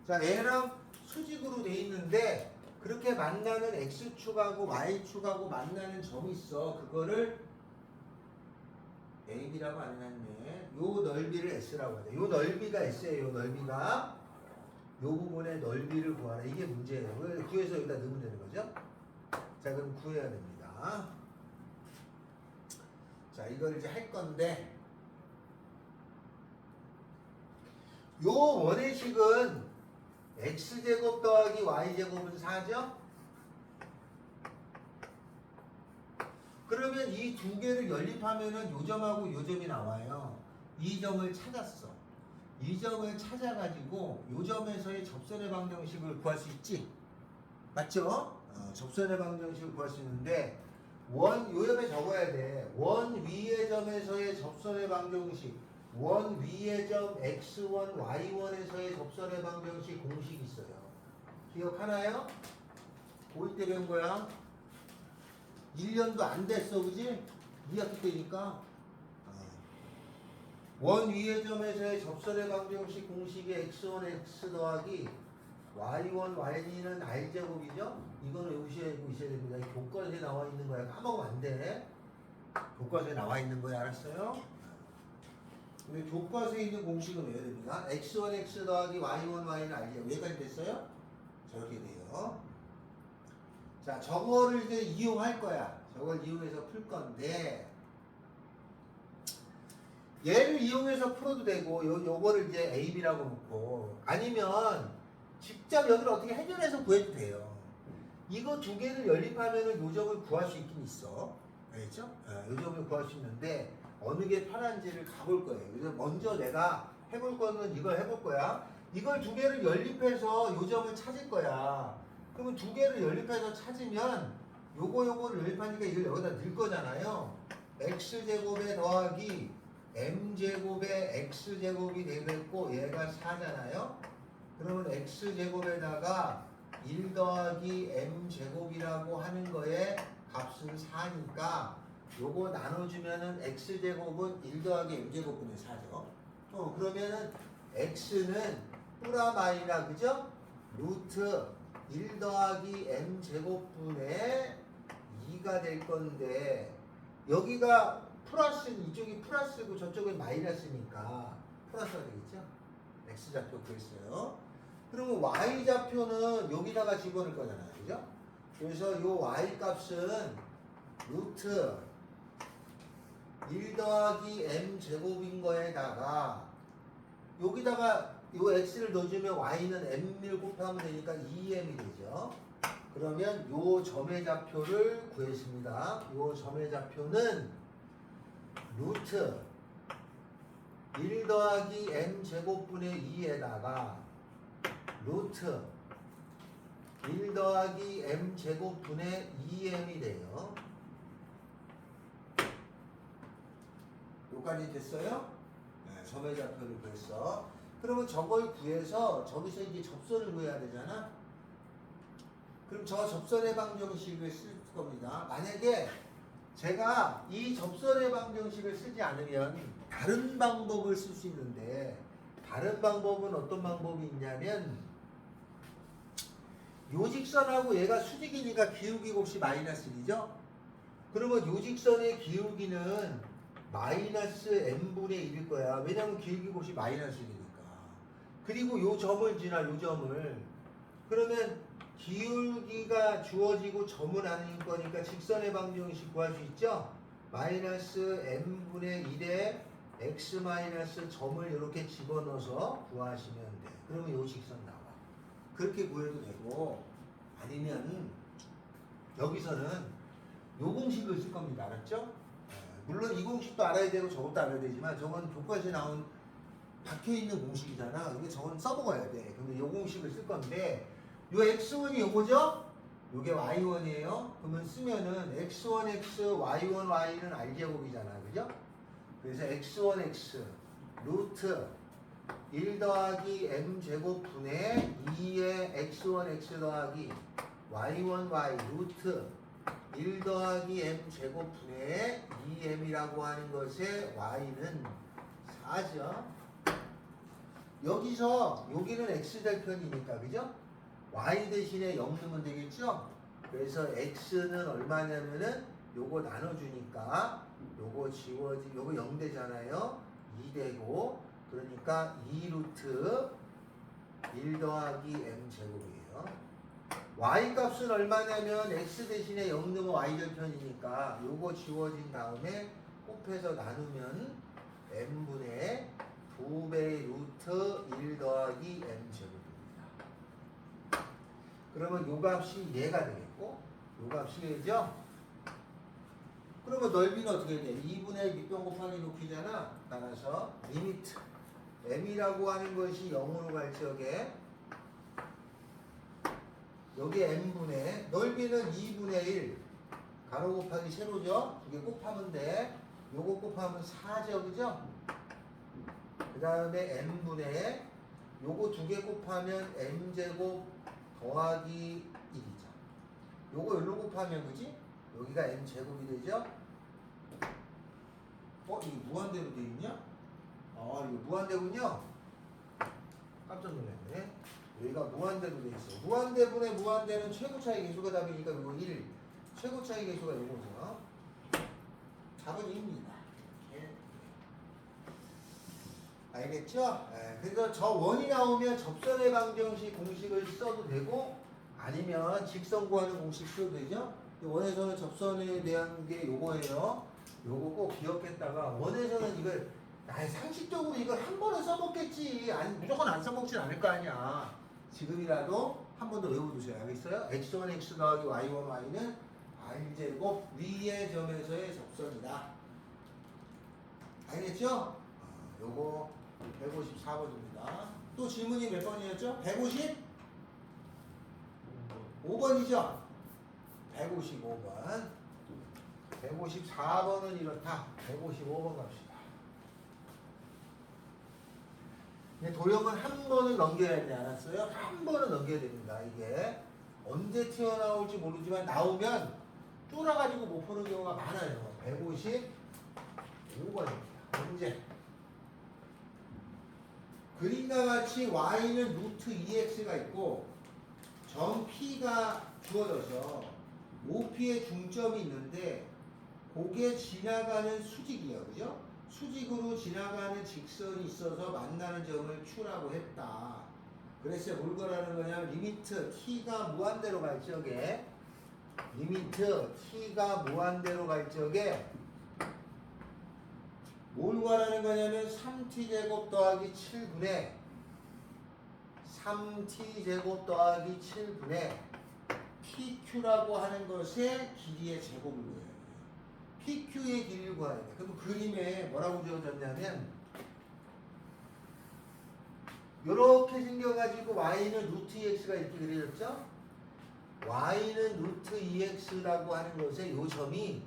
자, 얘랑 수직으로 돼 있는데 그렇게 만나는 x축하고 y축하고 만나는 점이 있어. 그거를 AB라고 안 해놨네. 요 넓이를 S라고 하네. 요 넓이가 S예요. 요 넓이가. 요 부분의 넓이를 구하라. 이게 문제예요. 그걸 구해서 여기다 넣으면 되는 거죠. 자, 그럼 구해야 됩니다. 자, 이걸 이제 할 건데 요 원의식은 x제곱 더하기 y제곱은 4죠? 그러면 이 두 개를 연립하면은 요 점하고 요 점이 나와요. 이 점을 찾았어. 이 점을 찾아가지고 요 점에서의 접선의 방정식을 구할 수 있지? 맞죠? 접선의 방정식을 구할 수 있는데 요 점에 적어야 돼. 원 위의 점에서의 접선의 방정식, 원 위의 점 x1, y1에서의 접선의 방정식 공식이 있어요. 기억하나요? 고1 때 배운 거야. 1년도 안 됐어, 그지? 2학기 때니까. 원 위의 점에서의 접선의 방정식 공식의 x1, x 더하기 y1, y2는 r제곱이죠? 이거는 외우셔야 됩니다. 교과서에 나와 있는 거야. 까먹으면 안 돼. 교과서에 나와 있는 거야. 알았어요? 근데 교과서에 있는 공식은 외워야 됩니다. x1, x 더하기 y1, y는 r제곱. 여기까지 됐어요? 저렇게 돼요. 자, 저거를 이제 이용할 거야. 저걸 이용해서 풀 건데 얘를 이용해서 풀어도 되고 요거를 이제 AB라고 놓고 아니면 직접 여기를 어떻게 해결해서 구해도 돼요. 이거 두 개를 연립하면은 요 점을 구할 수 있긴 있어. 알겠죠? 요 점을 구할 수 있는데 어느 게 편한지를 가볼 거예요. 그래서 먼저 내가 해볼 거는 이걸 해볼 거야. 이걸 두 개를 연립해서 요 점을 찾을 거야. 그러면 두 개를 연립해서 찾으면 요거를 연립하니까 이걸 여기다 넣을 거잖아요. x제곱에 더하기 m제곱에 x제곱이 되겠고 얘가 4잖아요. 그러면 x제곱에다가 1 더하기 m제곱이라고 하는 거에 값은 4니까 요거 나눠주면은 x제곱은 1 더하기 m제곱분의 4죠. 그러면은 x는 뿌라마이나 그죠? 루트 1 더하기 m제곱분의 2가 될 건데 여기가 플러스 이쪽이 플러스고 저쪽은 마이너스니까 플러스가 되겠죠? x좌표 구했어요. 그러면 y좌표는 여기다가 집어넣을 거잖아요. 그죠? 그래서 요 y 값은 루트 1 더하기 m제곱인 거에다가 여기다가 요 x를 넣어주면 y는 m을 곱하면 되니까 2m이 되죠. 그러면 요 점의 좌표를 구했습니다. 요 점의 좌표는 루트 1 더하기 m제곱분의 2에다가 루트 1 더하기 m제곱분의 2m이 돼요. 여기까지 됐어요? 네, 점의 좌표를 구했어. 그러면 저걸 구해서 저기서 이제 접선을 구해야 되잖아. 그럼 저 접선의 방정식을 쓸 겁니다. 만약에 제가 이 접선의 방정식을 쓰지 않으면 다른 방법을 쓸 수 있는데 다른 방법은 어떤 방법이 있냐면 요 직선하고 얘가 수직이니까 기울기 곱이 마이너스 1이죠? 그러면 요 직선의 기울기는 마이너스 m분의 1일 거야. 왜냐면 기울기 곱이 마이너스 1이니까. 그리고 요 점을 지나 요 점을 그러면 기울기가 주어지고 점은 아닌 거니까 직선의 방정식 구할 수 있죠? 마이너스 m분의 1에 x 마이너스 점을 이렇게 집어넣어서 구하시면 돼. 그러면 요 직선 나와. 그렇게 구해도 되고 아니면 여기서는 요 공식을 쓸 겁니다. 알았죠? 물론 이 공식도 알아야 되고 저것도 알아야 되지만 저건 교과서에 나온 박혀있는 공식이잖아. 근데 저건 써먹어야 돼. 근데 요 공식을 쓸 건데 요 x1이 요거죠? 요게 y1이에요. 그러면 쓰면은 x1x, y1, y는 r제곱이잖아. 그죠? 그래서 x1x 루트 1 더하기 m제곱분의 2의 x1x 더하기 y1, y 루트 1 더하기 m제곱분의 2m이라고 하는 것의 y는 4죠. 여기서 여기는 x 될 편이니까 그죠? y 대신에 0 넣으면 되겠죠? 그래서 x는 얼마냐면은 요거 나눠주니까 요거 지워지 요거 0 되잖아요. 2 되고 그러니까 2 루트 1 더하기 m 제곱이에요. y 값은 얼마냐면 x 대신에 0 넣으면 y 될 편이니까 요거 지워진 다음에 곱해서 나누면 m분의 2배 루트 1 더하기 m 제곱입니다. 그러면 요 값이 얘가 되겠고 요 값이 얘죠? 그러면 넓이는 어떻게 돼? 2분의 밑변 곱하기 높이잖아. 따라서 리미트 m이라고 하는 것이 0으로 갈 적에 여기 m분의 넓이는 2분의 1 가로 곱하기 세로죠? 두 개 곱하면 돼. 요거 곱하면 4죠. 그죠? 그 다음에 m분의 요거 두 개 곱하면 m제곱 더하기 1이죠. 요거 여기로 곱하면 그지? 여기가 m제곱이 되죠? 이게 무한대로 돼 있냐? 이거 무한대군요? 깜짝 놀랐네. 여기가 무한대로 돼 있어. 무한대분의 무한대는 최고 차이 계수가 답이니까 이거 1. 최고 차이 계수가 이거죠. 답은 2입니다. 알겠죠? 그래서 저 원이 나오면 접선의 방정식 공식을 써도 되고 아니면 직선 구하는 공식 써도 되죠? 원에서는 접선에 대한 게 요거예요. 요거 꼭 기억했다가 원에서는 이걸 상식적으로 이걸 한 번은 써먹겠지. 아니 무조건 안 써먹진 않을 거 아니야. 지금이라도 한 번 더 외워두세요. 알겠어요? x1 x 더하기 y1 y는 r제곱 위의 점에서의 접선이다. 알겠죠? 요거 154번입니다. 또 질문이 몇 번이었죠? 155번이죠? 155번. 154번은 이렇다. 155번 갑시다. 도형은 한 번은 넘겨야 되지 않았어요? 한 번은 넘겨야 됩니다. 이게 언제 튀어나올지 모르지만 나오면 쫄아가지고 못 푸는 경우가 많아요. 155번입니다. 문제. 그림과 같이 y는 루트 2x가 있고 점 P가 주어져서 OP의 중점이 있는데 그게 지나가는 수직이에요. 그죠? 수직으로 지나가는 직선이 있어서 만나는 점을 Q라고 했다. 그래서 뭘 거라는 거냐면 리미트 T가 무한대로 갈 적에 리미트 T가 무한대로 갈 적에 뭘 구하라는 거냐면 3t제곱 더하기 7분의 3t제곱 더하기 7분의 PQ라고 하는 것의 길이의 제곱을 구해야 돼요. PQ의 길이를 구해야 돼. 그럼 그림에 뭐라고 주어졌냐면 이렇게 생겨가지고 y는 루트 2x가 이렇게 그려졌죠? y는 루트 2x라고 하는 것에 이 점이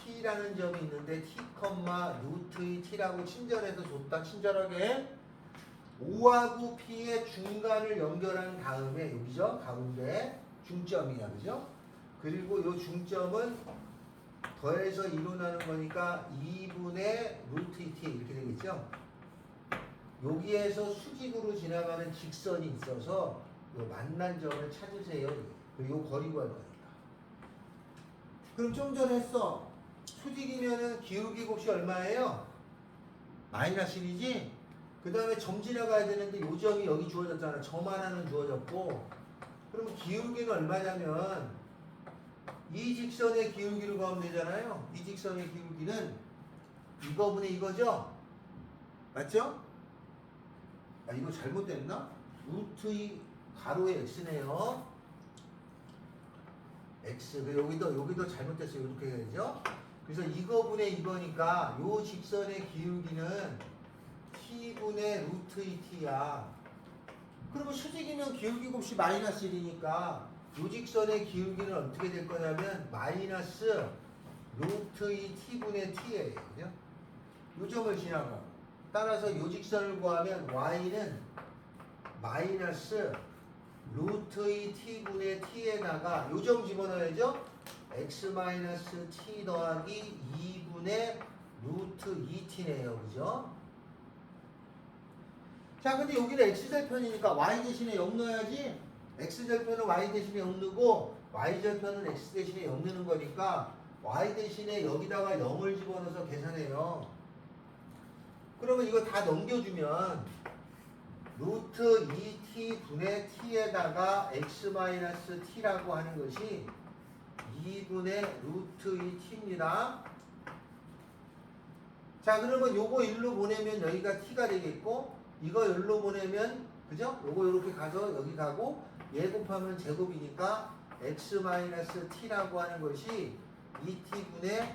T라는 점이 있는데 T, 루트 2T라고 친절해서 줬다. 친절하게 5하고 P의 중간을 연결한 다음에 여기죠? 가운데 중점이야. 그죠? 그리고 이 중점은 더해서 2로 나눈 거니까 2분의 루트 2T 이렇게 되겠죠? 여기에서 수직으로 지나가는 직선이 있어서 이 만난 점을 찾으세요. 그리고 거리 구할 거니까. 그럼 좀 전에 했어. 수직이면은 기울기 곱이 얼마예요? 마이너스 1이지? 그 다음에 점 지나가야 되는데 요 점이 여기 주어졌잖아. 점 하나는 주어졌고. 그러면 기울기는 얼마냐면 이 직선의 기울기를 구하면 되잖아요. 이 직선의 기울기는 이거분의 이거죠? 맞죠? 이거 잘못됐나? 루트 2 가로의 x네요. x. 여기도 잘못됐어요. 이렇게 해야죠. 그래서 이거분의 이거니까 요 직선의 기울기는 t분의 루트 2t야. 그러면 수직이면 기울기 곱이 마이너스 1이니까 요 직선의 기울기는 어떻게 될 거냐면 마이너스 루트 2t분의 t예요. 그죠? 요 점을 지나가. 따라서 요 직선을 구하면 y는 마이너스 루트 2t분의 t에다가 요 점 집어넣어야죠? x-t 더하기 2분의 루트 2t네요. 그죠? 자, 근데 여기는 x절편이니까 y 대신에 0 넣어야지. x절편은 y 대신에 0 넣고 y절편은 x 대신에 0 넣는 거니까 y 대신에 여기다가 0을 집어넣어서 계산해요. 그러면 이거 다 넘겨주면 루트 2t 분의 t에다가 x-t라고 하는 것이 2분의 루트 2t입니다. 자, 그러면 요거 일로 보내면 여기가 t가 되겠고, 이거 일로 보내면, 그죠? 요거 이렇게 가서 여기 가고, 얘 곱하면 제곱이니까 x-t라고 하는 것이 2t분의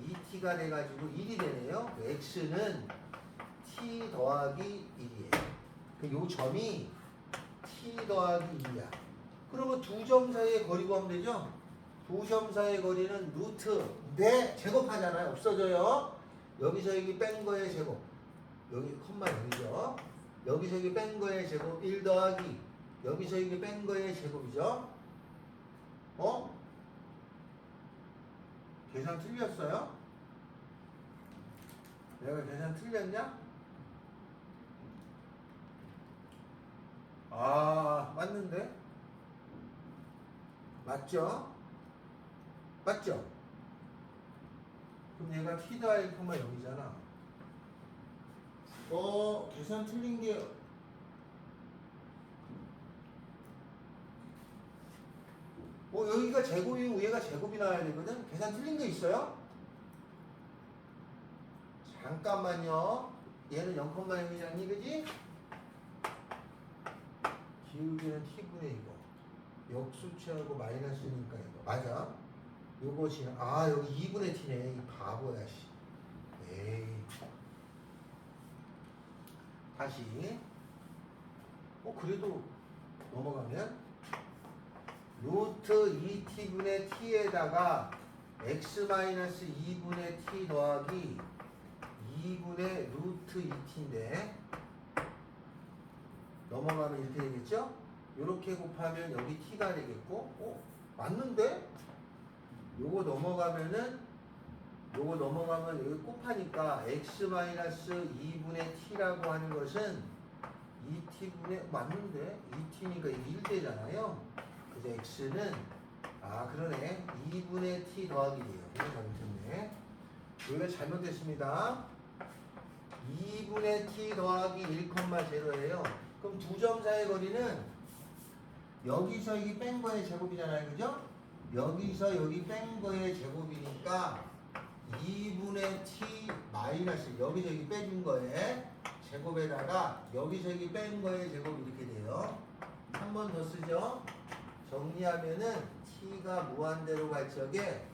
2t가 돼가지고 1이 되네요. x는 t 더하기 1이에요. 요 점이 t 더하기 2야. 그러면 두 점 사이의 거리 구하면 되죠? 두 점 사이의 거리는 루트 네 제곱하잖아요. 없어져요. 여기서 여기 뺀 거의 제곱. 여기 콤마 0이죠. 여기서 여기 뺀 거의 제곱 1 더하기 여기서 여기 뺀 거의 제곱이죠. 어? 계산 틀렸어요? 내가 계산 틀렸냐? 아, 맞는데? 맞죠? 맞죠? 그럼 얘가 t 더하기 1,0이잖아. 계산 틀린 게 여기가 제곱이고 얘가 제곱이 나와야 되거든? 계산 틀린 거 있어요? 잠깐만요. 얘는 0,0이잖니, 그지? 기울기는 t분의 이거. 역수치하고 마이너스니까 이거. 맞아. 요것이, 여기 2분의 t네. 이 바보야, 씨. 에이. 다시. 그래도 넘어가면. 루트 2t분의 t에다가 x-2분의 t 더하기 2분의 루트 2t인데 넘어가면 이렇게 되겠죠? 이렇게 곱하면 여기 t가 되겠고 맞는데? 요거 넘어가면 여기 곱하니까 x-2분의 t라고 하는 것은 2t분의 맞는데? 2t니까 이게 1대잖아요. 그래서 x는 그러네. 2분의 t 더하기 돼요. 이거 잘못했네. 여기가 잘못됐습니다. 2분의 t 더하기 1,0예요. 그럼 두 점 사이의 거리는 여기서 여기 뺀 거의 제곱이잖아요. 그죠? 여기서 여기 뺀 거의 제곱이니까 2분의 t 마이너스 여기서 여기 빼준 거에 제곱에다가 여기서 여기 뺀 거의 제곱 이렇게 돼요. 한 번 더 쓰죠. 정리하면은 t가 무한대로 갈 적에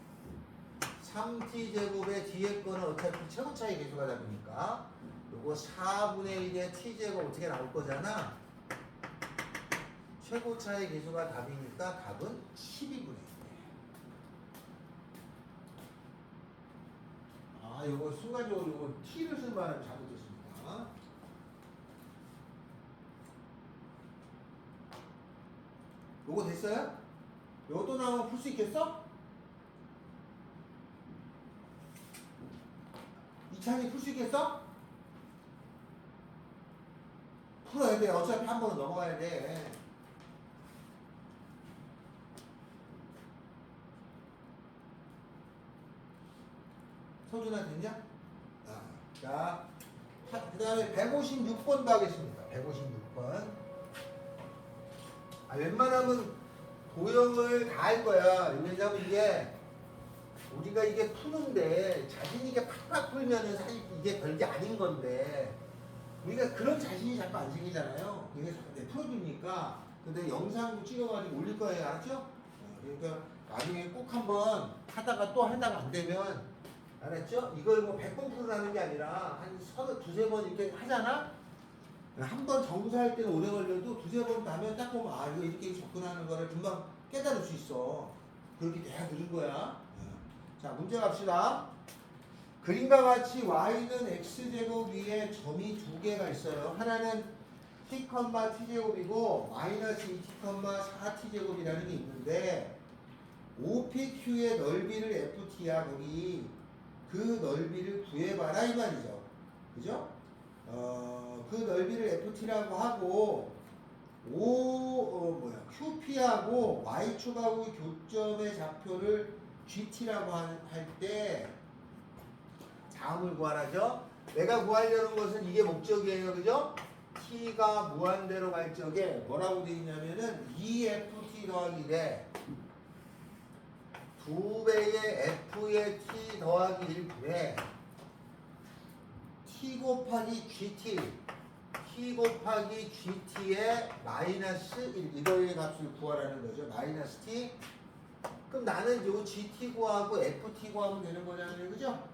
3t 제곱의 뒤에 거는 어차피 최고차의 계수가 답이니까 요거 4분의 1의 t 제곱 어떻게 나올 거잖아. 최고차의 계수가 답이니까 답은 12분의 1. 요거 순간적으로 요거 t를 쓴 바람에 잘못했습니다. 요거 됐어요? 요거 또 나오면 풀 수 있겠어? 이찬이 풀 수 있겠어? 풀어야 돼. 어차피 한 번은 넘어가야 돼. 서준아 됐냐? 자, 그 다음에 156번도 하겠습니다. 156번. 웬만하면 도형을 다 할 거야. 왜냐면 이게 우리가 이게 푸는데 자신 있게 팍팍 풀면은 사실 이게 별게 아닌 건데 우리가 그런 자신이 자꾸 안 생기잖아요. 이게 풀어주니까. 근데 영상도 찍어가지고 올릴 거예요. 알았죠? 그러니까 나중에 꼭 한번 하다가 또 하다가 안 되면 알았죠? 이걸 뭐 100번 풀으라는 게 아니라 한 두세 번 이렇게 하잖아? 한 번 정사할 때는 오래 걸려도 두세 번 하면 딱 보면 이거 이렇게 접근하는 거를 금방 깨달을 수 있어. 그렇게 내가 들은 거야. 자, 문제 갑시다. 그림과 같이 y는 x제곱 위에 점이 두 개가 있어요. 하나는 t, t제곱이고 마이너스 2t, 4t제곱이라는 게 있는데 OPQ의 넓이를 FT야. 거기 그 넓이를 구해봐라 이 말이죠. 그죠? 그 넓이를 FT라고 하고 QP하고 Y축하고의 교점의 좌표를 GT라고 할 때 다음을 구하라죠. 내가 구하려는 것은 이게 목적이에요. 그죠? T가 무한대로 갈 적에 뭐라고 되어 있냐면은 2FT 더하기 4 2배의 F의 T 더하기 1분의 T 곱하기 GT T 곱하기 GT의 마이너스 1 이거의 값을 구하라는 거죠. 마이너스 T. 그럼 나는 요 GT 구하고 FT 구하면 되는 거냐면 그죠?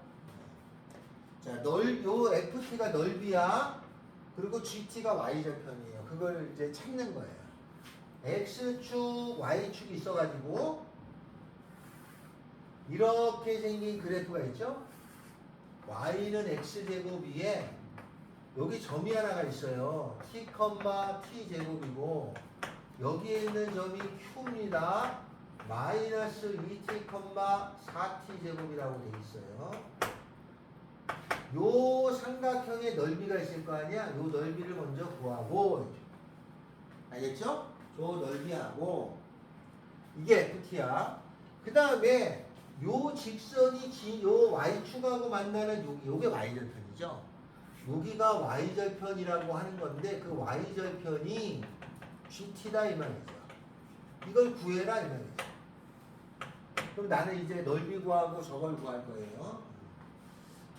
자, 요 FT가 넓이야. 그리고 GT가 Y절편이에요. 그걸 이제 찾는 거예요. X축, Y축이 있어가지고 이렇게 생긴 그래프가 있죠? Y는 X제곱 위에 여기 점이 하나가 있어요. T, T 제곱이고 여기에 있는 점이 Q입니다. 마이너스 2T, 4T 제곱이라고 되어 있어요. 요 삼각형의 넓이가 있을 거 아니야? 요 넓이를 먼저 구하고 알겠죠? 요 넓이하고 이게 FT야. 그 다음에 요 직선이 요 Y축하고 만나는 요게 Y절편이죠. 여기가 Y절편이라고 하는 건데 그 Y절편이 GT다 이 말이죠. 이걸 구해라 이 말이죠. 그럼 나는 이제 넓이 구하고 저걸 구할 거예요.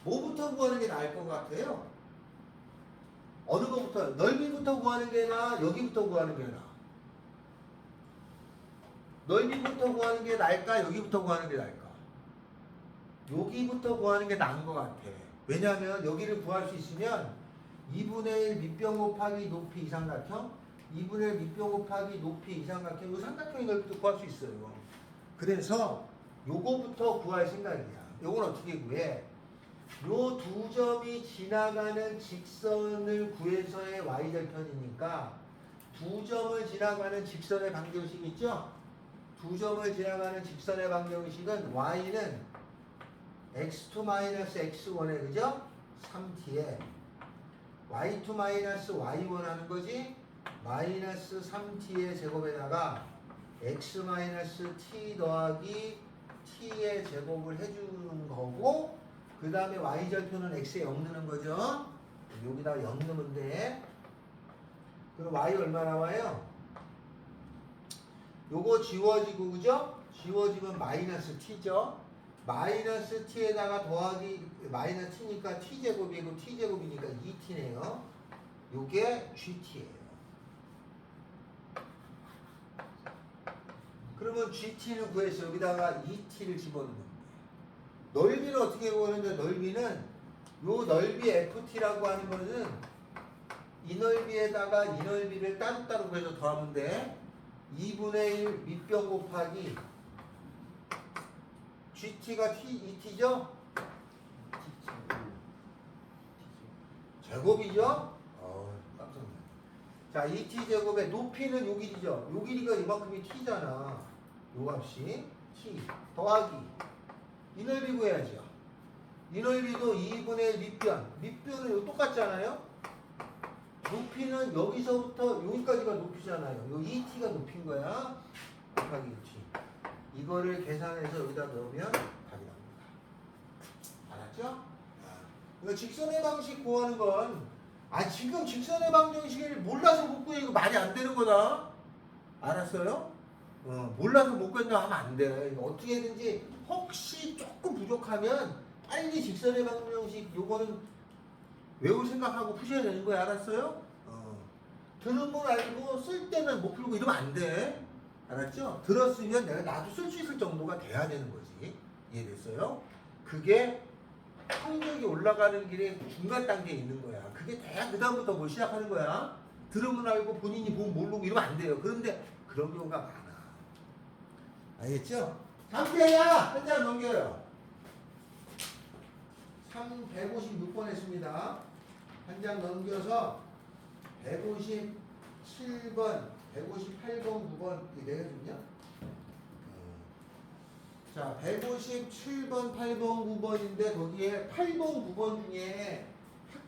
뭐부터 구하는 게 나을 것 같아요? 어느 거부터? 넓이부터 구하는 게 나아? 여기부터 구하는 게 나아? 넓이부터 구하는 게 나을까? 여기부터 구하는 게 나을까? 여기부터 구하는 게 나은 것 같아. 왜냐하면 여기를 구할 수 있으면 2분의 1 밑변 곱하기 높이 이삼각형 2분의 1 밑변 곱하기 높이 이삼각형 이 삼각형의 넓이도 구할 수 있어요. 그래서 요거부터 구할 생각이야. 요건 어떻게 구해? 요 두 점이 지나가는 직선을 구해서의 Y절편이니까 두 점을 지나가는 직선의 방정식 있죠? 두 점을 지나가는 직선의 방정식은 Y는 x2-x1에 그죠? 3t에 y2-y1 하는 거지? 마이너스 3t의 제곱에다가 x-t 더하기 t의 제곱을 해주는 거고 그 다음에 y절표는 x에 0 넣는 거죠. 여기다가 0 넣으면 돼. 그럼 y 얼마 나와요? 요거 지워지고 그죠? 지워지면 마이너스 t죠. 마이너스 t에다가 더하기 마이너스 t니까 t제곱이고 t제곱이니까 2t네요. 요게 gt예요. 그러면 gt를 구해서 여기다가 2t를 집어넣는 거예요. 넓이를 어떻게 구하는데 넓이는 요 넓이 ft라고 하는 거는 이 넓이에다가 이 넓이를 따로따로 구해서 더하면 돼. 2분의 1 밑변 곱하기 GT가 T, 2T죠? 제곱이죠? 깜짝 놀랐네. 자, 2T 제곱의 높이는 요 길이죠? 요 길이가 이만큼이 T잖아. 요 값이 T 더하기 이 넓이 구해야죠. 이 넓이도 2분의 1 밑변. 밑변은 똑같잖아요? 높이는 여기서부터 여기까지가 높이잖아요. 요 2T가 높인 거야. 곱하기 2T. 이거를 계산해서 여기다 넣으면 답이 나옵니다. 알았죠? 이거 직선의 방식 구하는 건 지금 직선의 방정식을 몰라서 못 구해. 이거 말이 안 되는 거다. 알았어요? 몰라서 못 구한다 하면 안 돼. 어떻게든지 혹시 조금 부족하면 빨리 직선의 방정식 요거는 외울 생각하고 푸셔야 되는 거야. 알았어요? 들은 건 알고 쓸 때는 못 풀고 이러면 안 돼. 알았죠? 들었으면 내가 나도 쓸 수 있을 정도가 돼야 되는 거지. 이해됐어요? 그게 성적이 올라가는 길에 중간 단계에 있는 거야. 그게 돼야 그 다음부터 뭘 시작하는 거야. 들으면 알고 본인이 보면 모르고 이러면 안 돼요. 그런데 그런 경우가 많아. 알겠죠? 다음에야 한 장 넘겨요. 156번 했습니다. 한 장 넘겨서 157번 158번, 9번 내가 줬냐? 자, 157번, 8번, 9번인데 거기에 8번, 9번 중에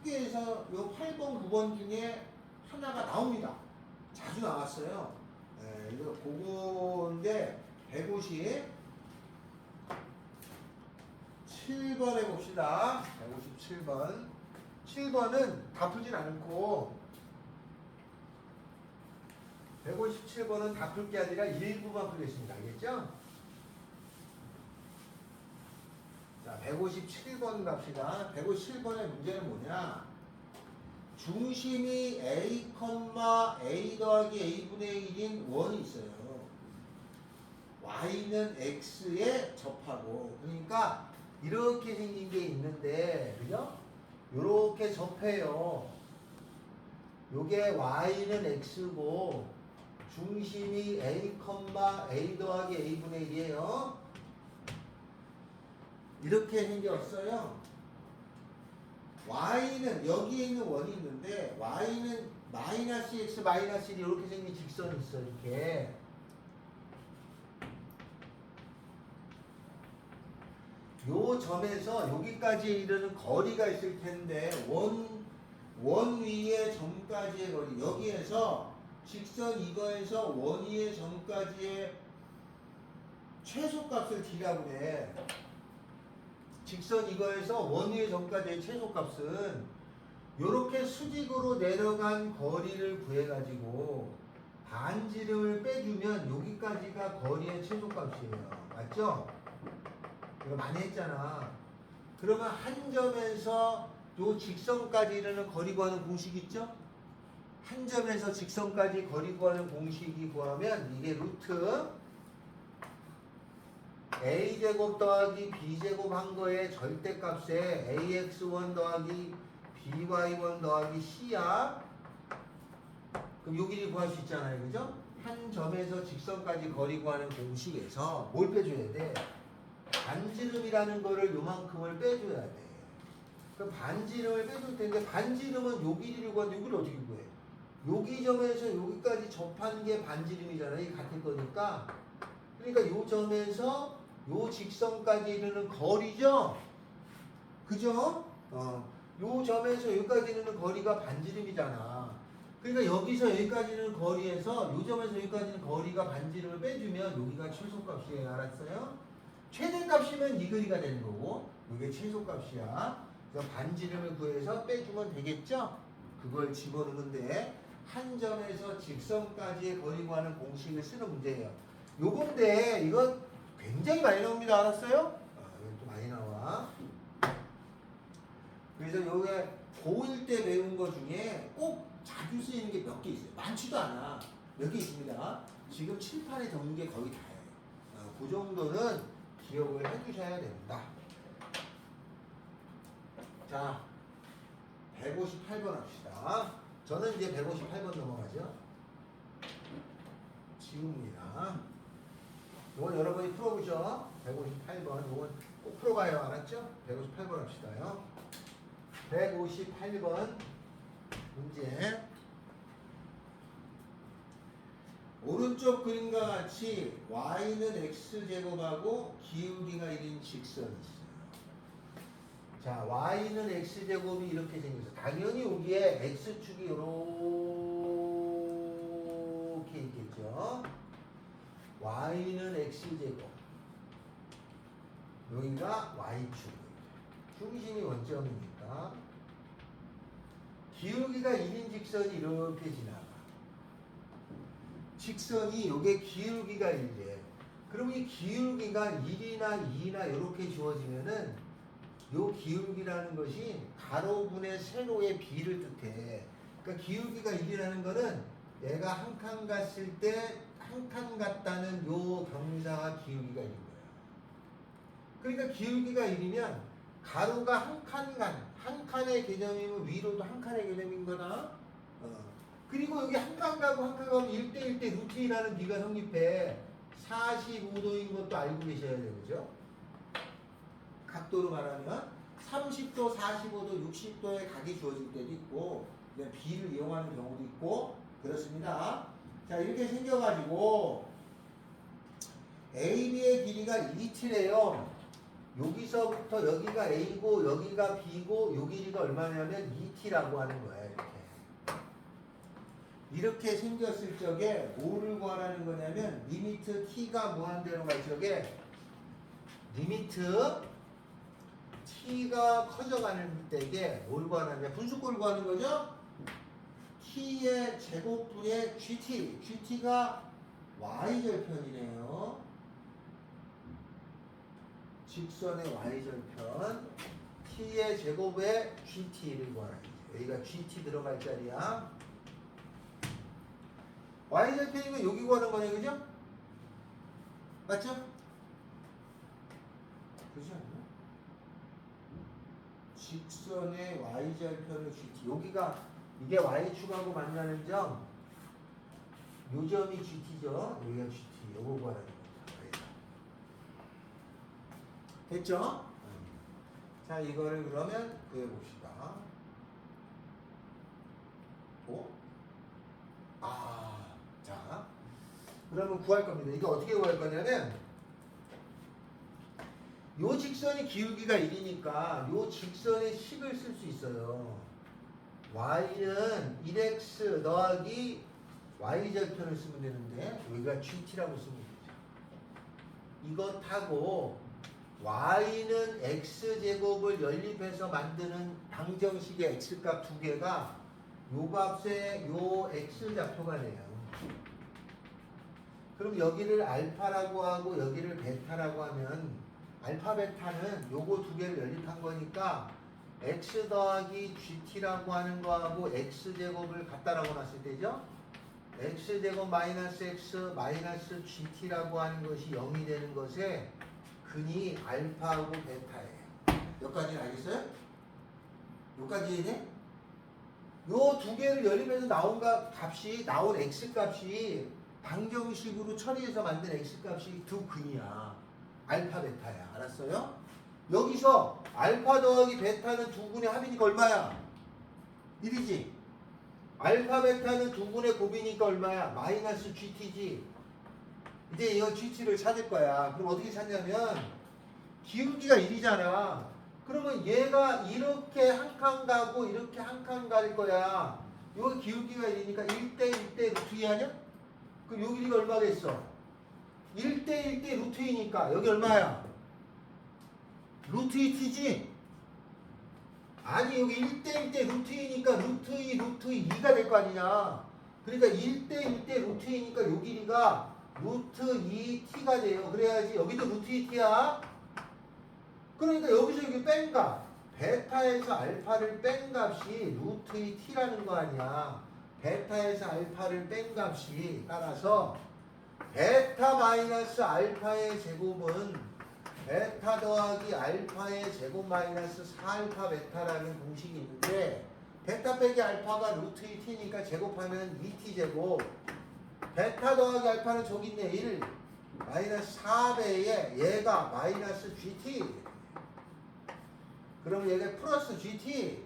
학교에서 요 8번, 9번 중에 하나가 나옵니다. 자주 나왔어요. 예, 이거 그거인데 157번 해봅시다. 157번. 7번은 다 풀진 않고 157번은 다 풀 게 아니라 일부만 풀겠습니다. 알겠죠? 자, 157번 갑시다. 157번의 문제는 뭐냐? 중심이 a, a 더하기 a분의 1인 원이 있어요. y는 x에 접하고, 그러니까 이렇게 생긴 게 있는데, 그죠? 요렇게 접해요. 요게 y는 x고 중심이 a, a 더하기 a분의 1이에요. 이렇게 생겼어요. y는 여기에 있는 원이 있는데 y는 마이너스 x 마이너스 1 이렇게 생긴 직선이 있어. 이렇게 요 점에서 여기까지 이르는 거리가 있을 텐데 원 위의 점까지의 거리, 여기에서 직선 이거에서 원 위의 점까지의 최소값을 D라고 그래. 직선 이거에서 원 위의 점까지의 최소값은 요렇게 수직으로 내려간 거리를 구해가지고 반지름을 빼주면 여기까지가 거리의 최소값이에요. 맞죠? 이거 많이 했잖아. 그러면 한 점에서 요 직선까지 이르는 거리 구하는 공식 있죠? 한 점에서 직선까지 거리 구하는 공식이 구하면 이게 루트 a제곱 더하기 b제곱 한 거에 절대값에 ax1 더하기 by1 더하기 c야. 그럼 요 길이 구할 수 있잖아요. 그죠? 한 점에서 직선까지 거리 구하는 공식에서 뭘 빼줘야 돼? 반지름이라는 거를 요만큼을 빼줘야 돼. 그 반지름을 빼줄 텐데 반지름은 요 길이를 구하는데 여기를 어떻게 구해? 여기 점에서 여기까지 접한 게 반지름이잖아요. 이게 같은 거니까. 그러니까 요 점에서 요 직선까지 이르는 거리죠? 그죠? 요 점에서 여기까지 이르는 거리가 반지름이잖아. 그러니까 여기서 여기까지 이르는 거리에서 요 점에서 여기까지 이르는 거리가 반지름을 빼주면 여기가 최소값이에요. 알았어요? 최대값이면 이 거리가 되는 거고 이게 최소값이야. 그래서 반지름을 구해서 빼주면 되겠죠? 그걸 집어넣으면 돼. 한 점에서 직선까지의 거리 구하는 공식을 쓰는 문제예요. 요건데 이건 굉장히 많이 나옵니다. 알았어요? 이건 또 많이 나와. 그래서 요게 고1 때 배운 거 중에 꼭 자주 쓰이는 게 몇 개 있어요. 많지도 않아. 몇 개 있습니다. 지금 칠판에 적는 게 거의 다예요. 그 정도는 기억을 해주셔야 됩니다. 자, 158번 합시다. 저는 이제 158번 넘어가죠. 지금입니다. 이건 여러분이 풀어보죠. 158번. 이건 꼭 풀어가요. 알았죠? 158번 합시다요. 158번 문제. 오른쪽 그림과 같이 y는 x제곱하고 기울기가 1인 직선이 있어요. 자, y는 x제곱이 이렇게 생겼어. 당연히 여기에 x축이 이렇게 있겠죠. y는 x제곱. 여기가 y축. 중심이 원점이니까. 기울기가 1인 직선이 이렇게 지나가. 직선이 요게 기울기가 1이래. 그럼 이 기울기가 1이나 2나 이렇게 주어지면은 요 기울기라는 것이 가로분의 세로의 비를 뜻해. 그러니까 기울기가 1이라는 거는 얘가 한 칸 갔을 때 한 칸 갔다는 요 경사가 기울기가 1인 거야. 그러니까 기울기가 1이면 가로가 한 칸의 개념이면 위로도 한 칸의 개념인 거다. 그리고 여기 한 칸 가고 한 칸 가면 1대1대 루트 2라는 비가 성립해. 45도인 것도 알고 계셔야 되죠. 각도로 말하면 30도, 45도, 60도의 각이 주어질 때도 있고 비를 이용하는 경우도 있고 그렇습니다. 자, 이렇게 생겨가지고 AB의 길이가 2t래요. 여기서부터 여기가 A고 여기가 B고 요 길이가 얼마냐면 2t라고 하는 거야. 이렇게 생겼을 적에 뭐를 구하라는 거냐면 리미트 t가 무한대로 갈 적에 리미트 t가 커져가는 때에 뭘 구하느냐 분수꼴을 구하는 거죠. t의 제곱분의 gt가 y절편이네요. 직선의 y절편 t의 제곱에 gt를 구하는 거죠. 여기가 gt 들어갈 자리야. y절편이면 여기 구하는 거네, 그죠? 맞죠? 그렇지 않나? 직선의 y절편의 gt 여기가 이게 y축하고 만나는 점 요 점이 gt죠? 여기가 gt 요거 구하는 겁니다. 됐죠? 자, 이거를 그러면 구해봅시다. 자, 그러면 구할 겁니다. 이거 어떻게 구할 거냐면 요 직선이 기울기가 1이니까 요 직선의 식을 쓸 수 있어요. y는 1x 더하기 y절편을 쓰면 되는데 여기가 gt라고 쓰면 되죠. 이것하고 y는 x제곱을 연립해서 만드는 방정식의 x값 두 개가 요 값에 요 x좌표가 돼요. 그럼 여기를 알파라고 하고 여기를 베타라고 하면 알파 베타는 요거 두 개를 연립한 거니까 x 더하기 gt라고 하는 거하고 x제곱을 갖다라고 놨을 때죠. x제곱 마이너스 x 마이너스 gt라고 하는 것이 0이 되는 것에 근이 알파하고 베타예요. 여기까지는 알겠어요? 여기까지 이해돼? 요 두 개를 연립해서 나온 x값이 방정식으로 처리해서 만든 x값이 두 근이야. 알파 베타야. 알았어요? 여기서 알파 더하기 베타는 두 근의 합이니까 얼마야? 1이지. 알파 베타는 두 근의 곱이니까 얼마야? 마이너스 gt지. 이제 이거 gt를 찾을 거야. 그럼 어떻게 찾냐면 기울기가 1이잖아. 그러면 얘가 이렇게 한 칸 가고 이렇게 한 칸 갈 거야. 여기 기울기가 1이니까 1대 1대 루트 2 아니야? 그럼 여기 길이가 얼마겠어? 1대 1대 루트 2니까 여기 얼마야? 루트 2t지? 아니 여기 1대 1대 루트 2니까 루트 2 루트 2가 될 거 아니냐. 그러니까 1대 1대 루트 2니까 요 길이가 루트 2t가 돼요. 그래야지 여기도 루트 2t야. 그러니까 여기서 여기 뺀 값 베타에서 알파를 뺀 값이 루트 2t라는 거 아니야. 베타에서 알파를 뺀 값이 따라서 베타 마이너스 알파의 제곱은 베타 더하기 알파의 제곱 마이너스 4알파 베타라는 공식이 있는데 베타 빼기 알파가 루트 2t니까 제곱하면 2t 제곱 베타 더하기 알파는 저기 있네 1 마이너스 4배에 얘가 마이너스 gt 그럼 얘가 플러스 gt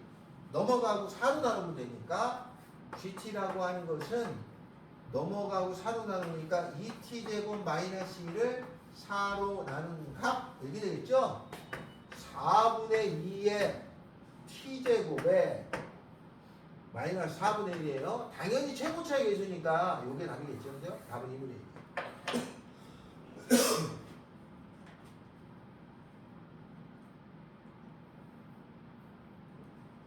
넘어가고 4로 나누면 되니까 gt라고 하는 것은 넘어가고 4로 나누니까 2t 제곱 마이너스 1을 4로 나눈 합 이렇게 되겠죠? 4분의 2의 t 제곱에 마이너스 4분의 1이에요. 당연히 최고차이가 있으니까 이게 답이겠죠. 그죠? 답은 2분의 1.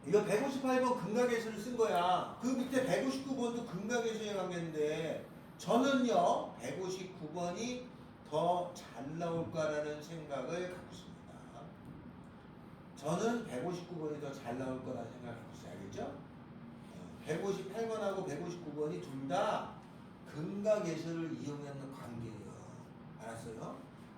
이거 158번 근각에서를 쓴 거야. 그 밑에 159번도 근각에서에 가겠는데 저는요 159번이 더 잘 나올까라는 생각을 갖고 있습니다. 저는 159번이 더 잘 나올 거라는 생각을 갖고 있어요. 알겠죠? 158번하고 159번이 둘 다 근각에서를 이용하는 관계예요. 알았어요?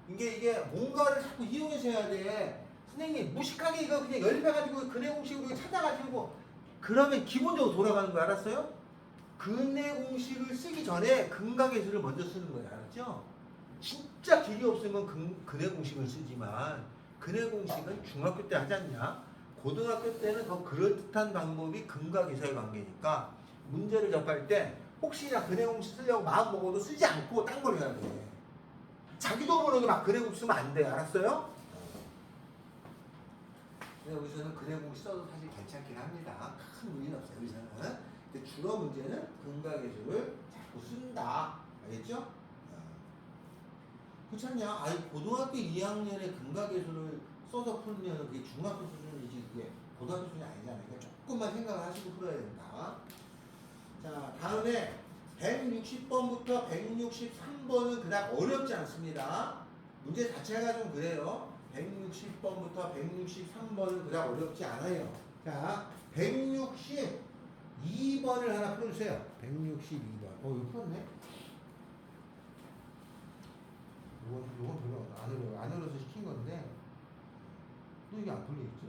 이게 뭔가를 자꾸 이용해서 해야 돼. 선생님 무식하게 이거 그냥 연립해가지고 근해 공식으로 찾아가지고 그러면 기본적으로 돌아가는 거 알았어요? 근해 공식을 쓰기 전에 근각에서를 먼저 쓰는 거예요. 알았죠? 진짜 길이 없으면 근해 공식을 쓰지만 근해 공식은 중학교 때 하지 않냐? 고등학교 때는 더 그럴듯한 방법이 근각에서의 관계니까 문제를 접할 때 혹시나 근해 공식 쓰려고 마음 먹어도 쓰지 않고 딴 걸 해야 돼. 자기도 모르게 막 근해 공식 쓰면 안 돼. 알았어요? 근데 여기서는 근해공식 써도 사실 괜찮긴 합니다. 큰 무리는 없어요. 여기서는. 근데 주로 문제는 근각계수를 자꾸 쓴다. 알겠죠? 그렇잖냐? 아니 고등학교 2학년에 근각계수를 써서 풀면 그게 중학교 수준이지 그게 고등학교 수준이 아니잖아요. 그러니까 조금만 생각을 하시고 풀어야 된다. 자, 다음에 160번부터 163번은 그닥 어렵지 않습니다. 문제 자체가 좀 그래요. 160번부터 163번은 그닥 어렵지 않아요. 자, 162번을 하나 풀어주세요. 162번. 이거 풀었네? 이건 별로 안 어려워요. 안 어려서 시킨 건데, 또 이게 안 풀리겠죠?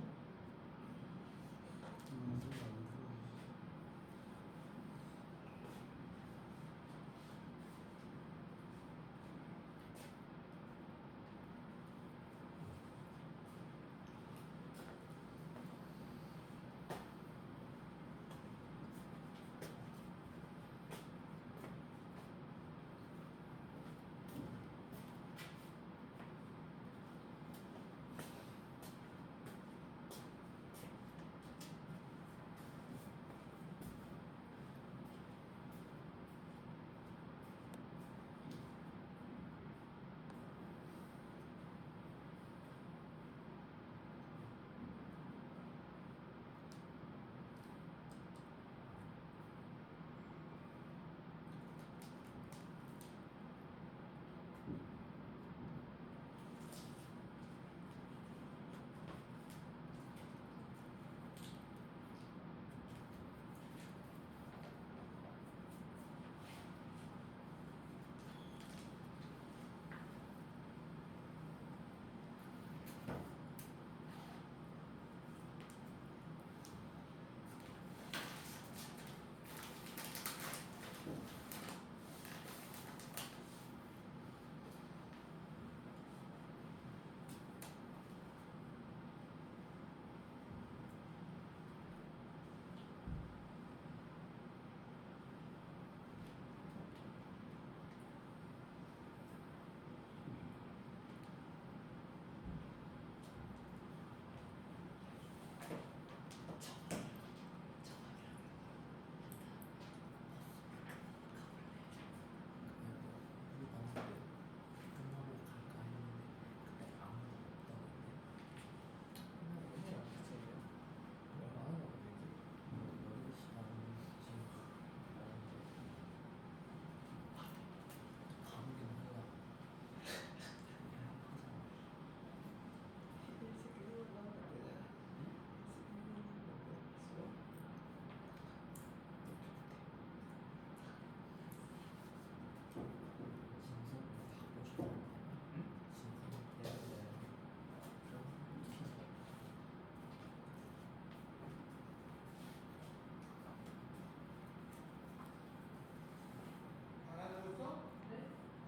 알아들었어? 네.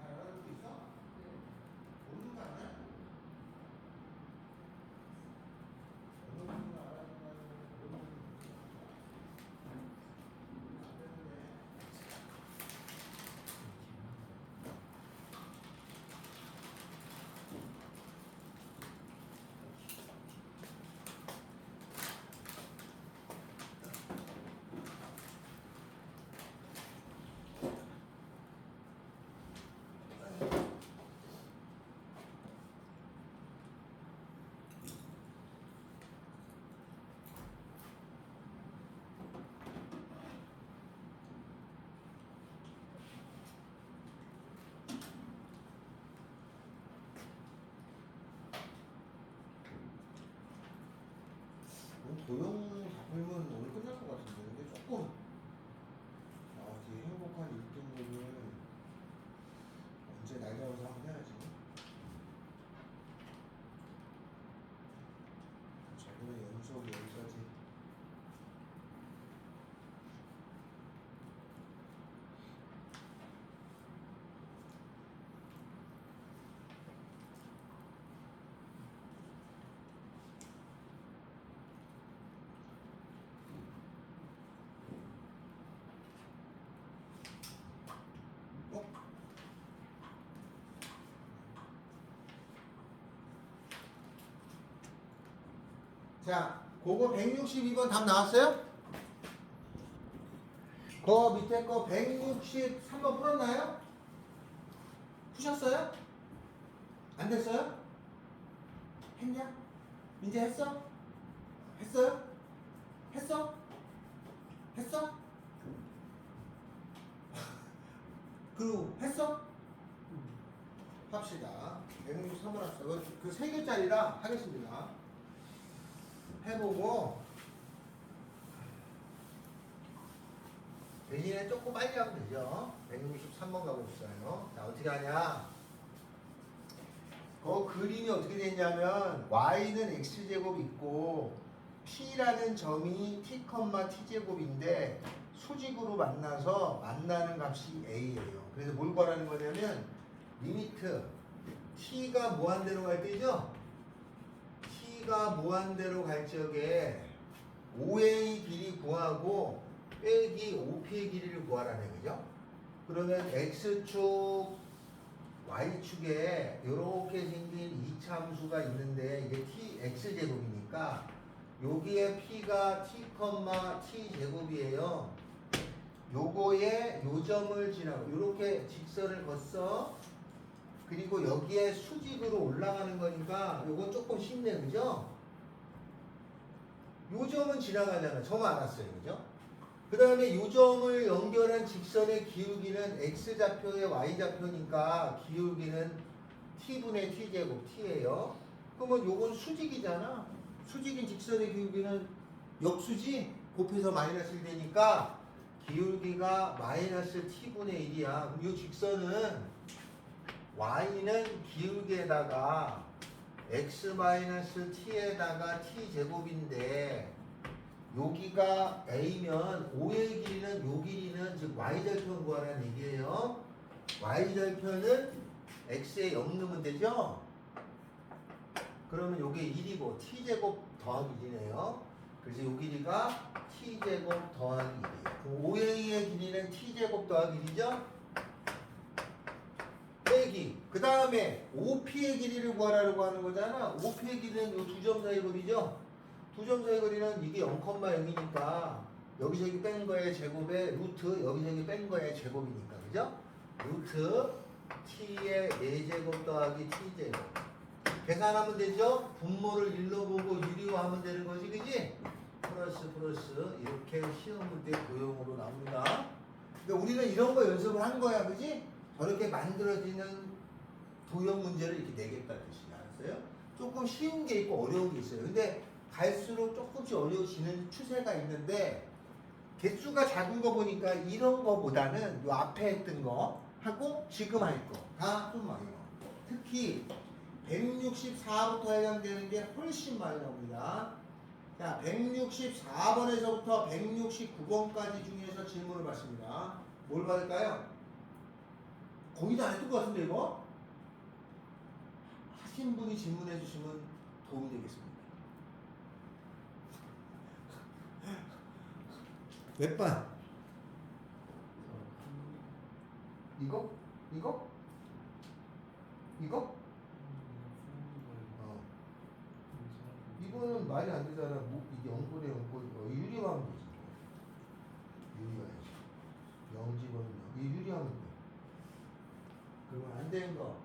알아듣고 있어? 모르는 거 아니야? 모르는 거 알아듣는 모르는 거. 도형 작품은 오늘 끝날 것 같은데 근데 조금 뒤에 행복한 1등급을 언제 날 잡아서 한번 해야지. 자, 이번에 연속 여기까지. 자, 그거 162번 답 나왔어요? 그 밑에 거 163번 풀었나요? 푸셨어요? 안 됐어요? 했냐? 이제 했어? 했어요? 했어? 했어? 그리고 했어? 합시다. 163번 합시다. 그 3개짜리라 하겠습니다. 해보고 대신에 조금 빨리 하면 되죠. 163번 가봅시다요. 자, 어떻게 하냐? 그 그림이 어떻게 되냐면 y는 x제곱 있고 p라는 점이 t, t제곱인데 수직으로 만나서 만나는 값이 a예요. 그래서 뭘 구하라는 거냐면 리미트 t가 무한대로 갈 때죠? t가 무한대로 갈 적에 5a 길이 구하고 빼기 5p의 길이를 구하라는 거죠. 그러면 x축, y축에 이렇게 생긴 이차함수가 있는데 이게 x제곱이니까 여기에 p가 t, t제곱이에요. 요거에 요점을 지나고 이렇게 직선을 걷어 그리고 여기에 수직으로 올라가는 거니까 요건 조금 쉽네, 그죠? 요점은 지나가잖아. 점 알았어요, 그죠? 그 다음에 요점을 연결한 직선의 기울기는 x좌표에 y좌표니까 기울기는 t분의 t제곱 t예요. 그러면 요건 수직이잖아. 수직인 직선의 기울기는 역수지? 곱해서 마이너스 1 되니까 기울기가 마이너스 t분의 1이야. 그럼 이 직선은 y는 기울기에다가 x-t에다가 t제곱인데 여기가 a면 5의 길이는 요 길이는 즉 y절편 구하라는 얘기예요. y절편은 x에 0 넣으면 되죠? 그러면 요게 1이고 t제곱 더하기 1이네요. 그래서 요 길이가 t제곱 더하기 1이에요. 그럼 5a의 길이는 t제곱 더하기 1이죠? 빼기. 그 다음에 5p의 길이를 구하라고 하는 거잖아. 5p의 길이는 요 두 점 사이 거리죠? 두 점 사이 거리는 이게 0,0이니까 여기저기 뺀 거의 제곱에 루트 여기저기 뺀 거의 제곱이니까, 그죠? 루트 t의 4제곱 더하기 t제곱 계산하면 되죠? 분모를 1로 보고 유리화하면 되는 거지, 그지? 플러스 이렇게 시험 문제 도형으로 나옵니다. 그러니까 우리는 이런 거 연습을 한 거야, 그지? 저렇게 만들어지는 도형 문제를 이렇게 내겠다는 뜻이야, 알았어요? 조금 쉬운 게 있고 어려운 게 있어요. 근데 갈수록 조금씩 어려워지는 추세가 있는데 개수가 작은 거 보니까 이런 거보다는 요 앞에 했던 거 하고 지금 할 거 다 좀 많이 나와요. 특히 164부터 해당되는 게 훨씬 많이 나옵니다. 자, 164번에서부터 169번까지 중에서 질문을 받습니다. 뭘 받을까요? 거의 다 안 했던 것 같은데 이거? 하신 분이 질문해 주시면 도움이 되겠습니다. 몇 번? 이거? 이거? 이거? 이거는 말이 안 되잖아. 뭐, 이게 0분의 0분, 유리하면 되지. 유리해야지. 0집어넣으면. 이 유리하면 돼. 그러면 안 되는 거.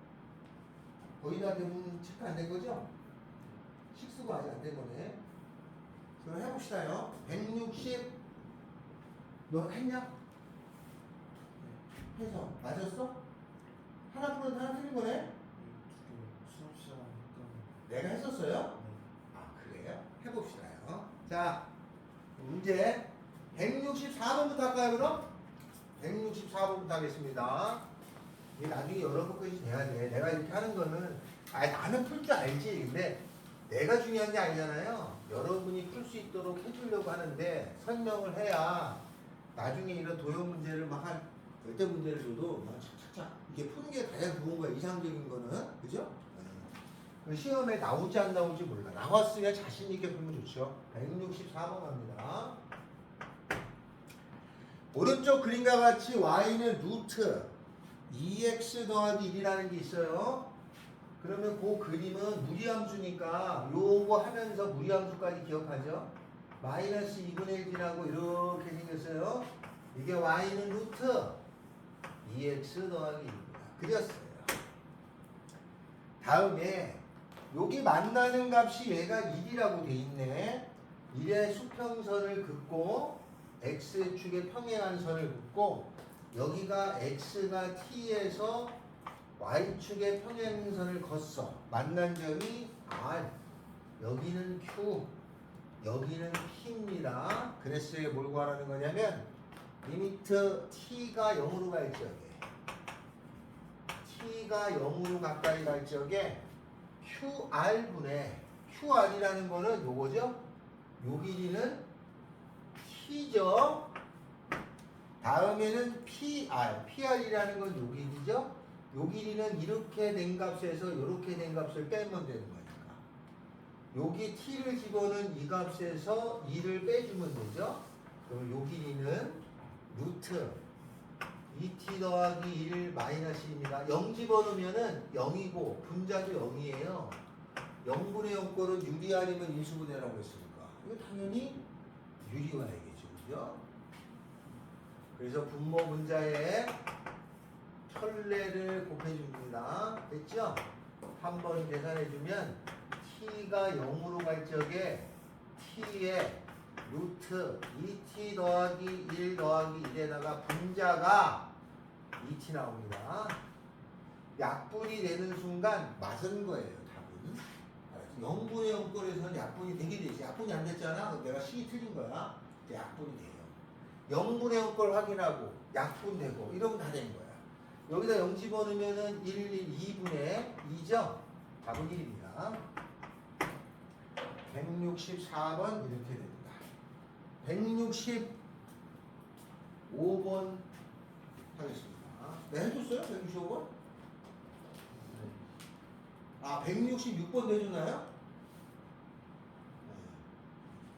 거의 다 대부분 체크 안 된 거죠? 식수가 아직 안 된 거네. 그럼 해봅시다요. 160, 너 했냐? 해서. 맞았어? 하나 풀은 하나 틀린 거네? 수업 시간 헷갈려. 내가 했었어요? 아, 그래요? 해봅시다요. 자, 문제 164번부터 할까요, 그럼? 164번부터 하겠습니다. 이게 나중에 여러분까지 돼야 돼. 내가 이렇게 하는 거는, 나는 풀 줄 알지. 근데 내가 중요한 게 아니잖아요. 여러분이 풀 수 있도록 해주려고 하는데 설명을 해야 나중에 이런 도형 문제를 막 한 10대 문제를 줘도 막 착착착 이게 푸는 게 가장 좋은 거야. 이상적인 거는. 그죠? 시험에 나올지 안 나올지 몰라. 나왔으면 자신 있게 풀면 좋죠. 164번 갑니다. 오른쪽 그림과 같이 y는 루트 2x 더하기 1이라는 게 있어요. 그러면 그 그림은 무리함수니까 요거 하면서 무리함수까지 기억하죠? 마이너스 2분의 1 지나고 이렇게 생겼어요. 이게 y는 루트 2x 더하기 1입니다. 그렸어요. 다음에 여기 만나는 값이 얘가 1이라고 돼 있네. 1의 수평선을 긋고 x축의 평행한 선을 긋고 여기가 x가 t에서 y축의 평행선을 걷어. 만난 점이 r, 여기는 q, 여기는 p입니다. 그래서 뭘 구하라는 거냐면 리미트 t가 0으로 갈 적에 t가 0으로 가까이 갈 적에 QR분의 QR이라는 거는 요거죠? 요 길이는 T죠? 다음에는 PR이라는 건 요 길이죠? 요 길이는 이렇게 된 값에서 이렇게 된 값을 빼면 되는 거니까 여기 T를 집어넣은 이 값에서 2를 빼주면 되죠? 그럼 요 길이는 루트 2t 더하기 1 마이너스입니다. 0 집어넣으면은 0이고 분자도 0이에요. 0분의 0 거를 유리 아니면 인수분해라고 했으니까 이거 당연히 유리 와야겠죠. 그죠? 그래서 분모 분자에 편례를 곱해줍니다. 됐죠? 한번 계산해주면 t가 0으로 갈 적에 t의 루트 2t 더하기 1 더하기 1에다가 분자가 2t 나옵니다. 약분이 되는 순간 맞은 거예요. 답은 0분의 0 꼴에서는 약분이 되게 되지. 약분이 안 됐잖아. 그럼 내가 식이 틀린 거야. 이제 약분이 돼요. 0분의 0 꼴 확인하고 약분되고 이러면 다 된 거야. 여기다 0 집어넣으면은 2분의 2죠. 답은 1입니다. 164번 이렇게 됩니다. 165번 하겠습니다. 네, 해줬어요? 165번? 아, 166번 해줬나요? 네.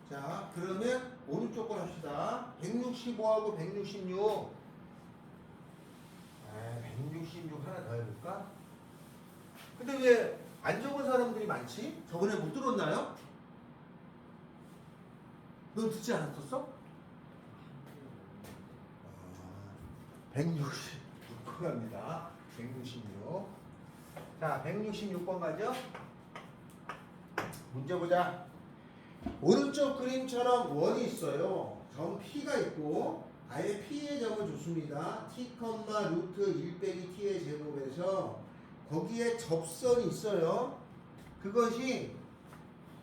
자, 그러면 오른쪽 걸 합시다. 165하고 166. 166 하나 더 해볼까? 근데 왜 안 적은 사람들이 많지? 저번에 못 들었나요? 넌 듣지 않았었어? 166번 갑니다. 166. 자, 166번 가죠? 문제 보자. 오른쪽 그림처럼 원이 있어요. 점 P가 있고, 아예 P의 점을 줬습니다. T, 루트 1 빼기 T의 제곱에서 거기에 접선이 있어요. 그것이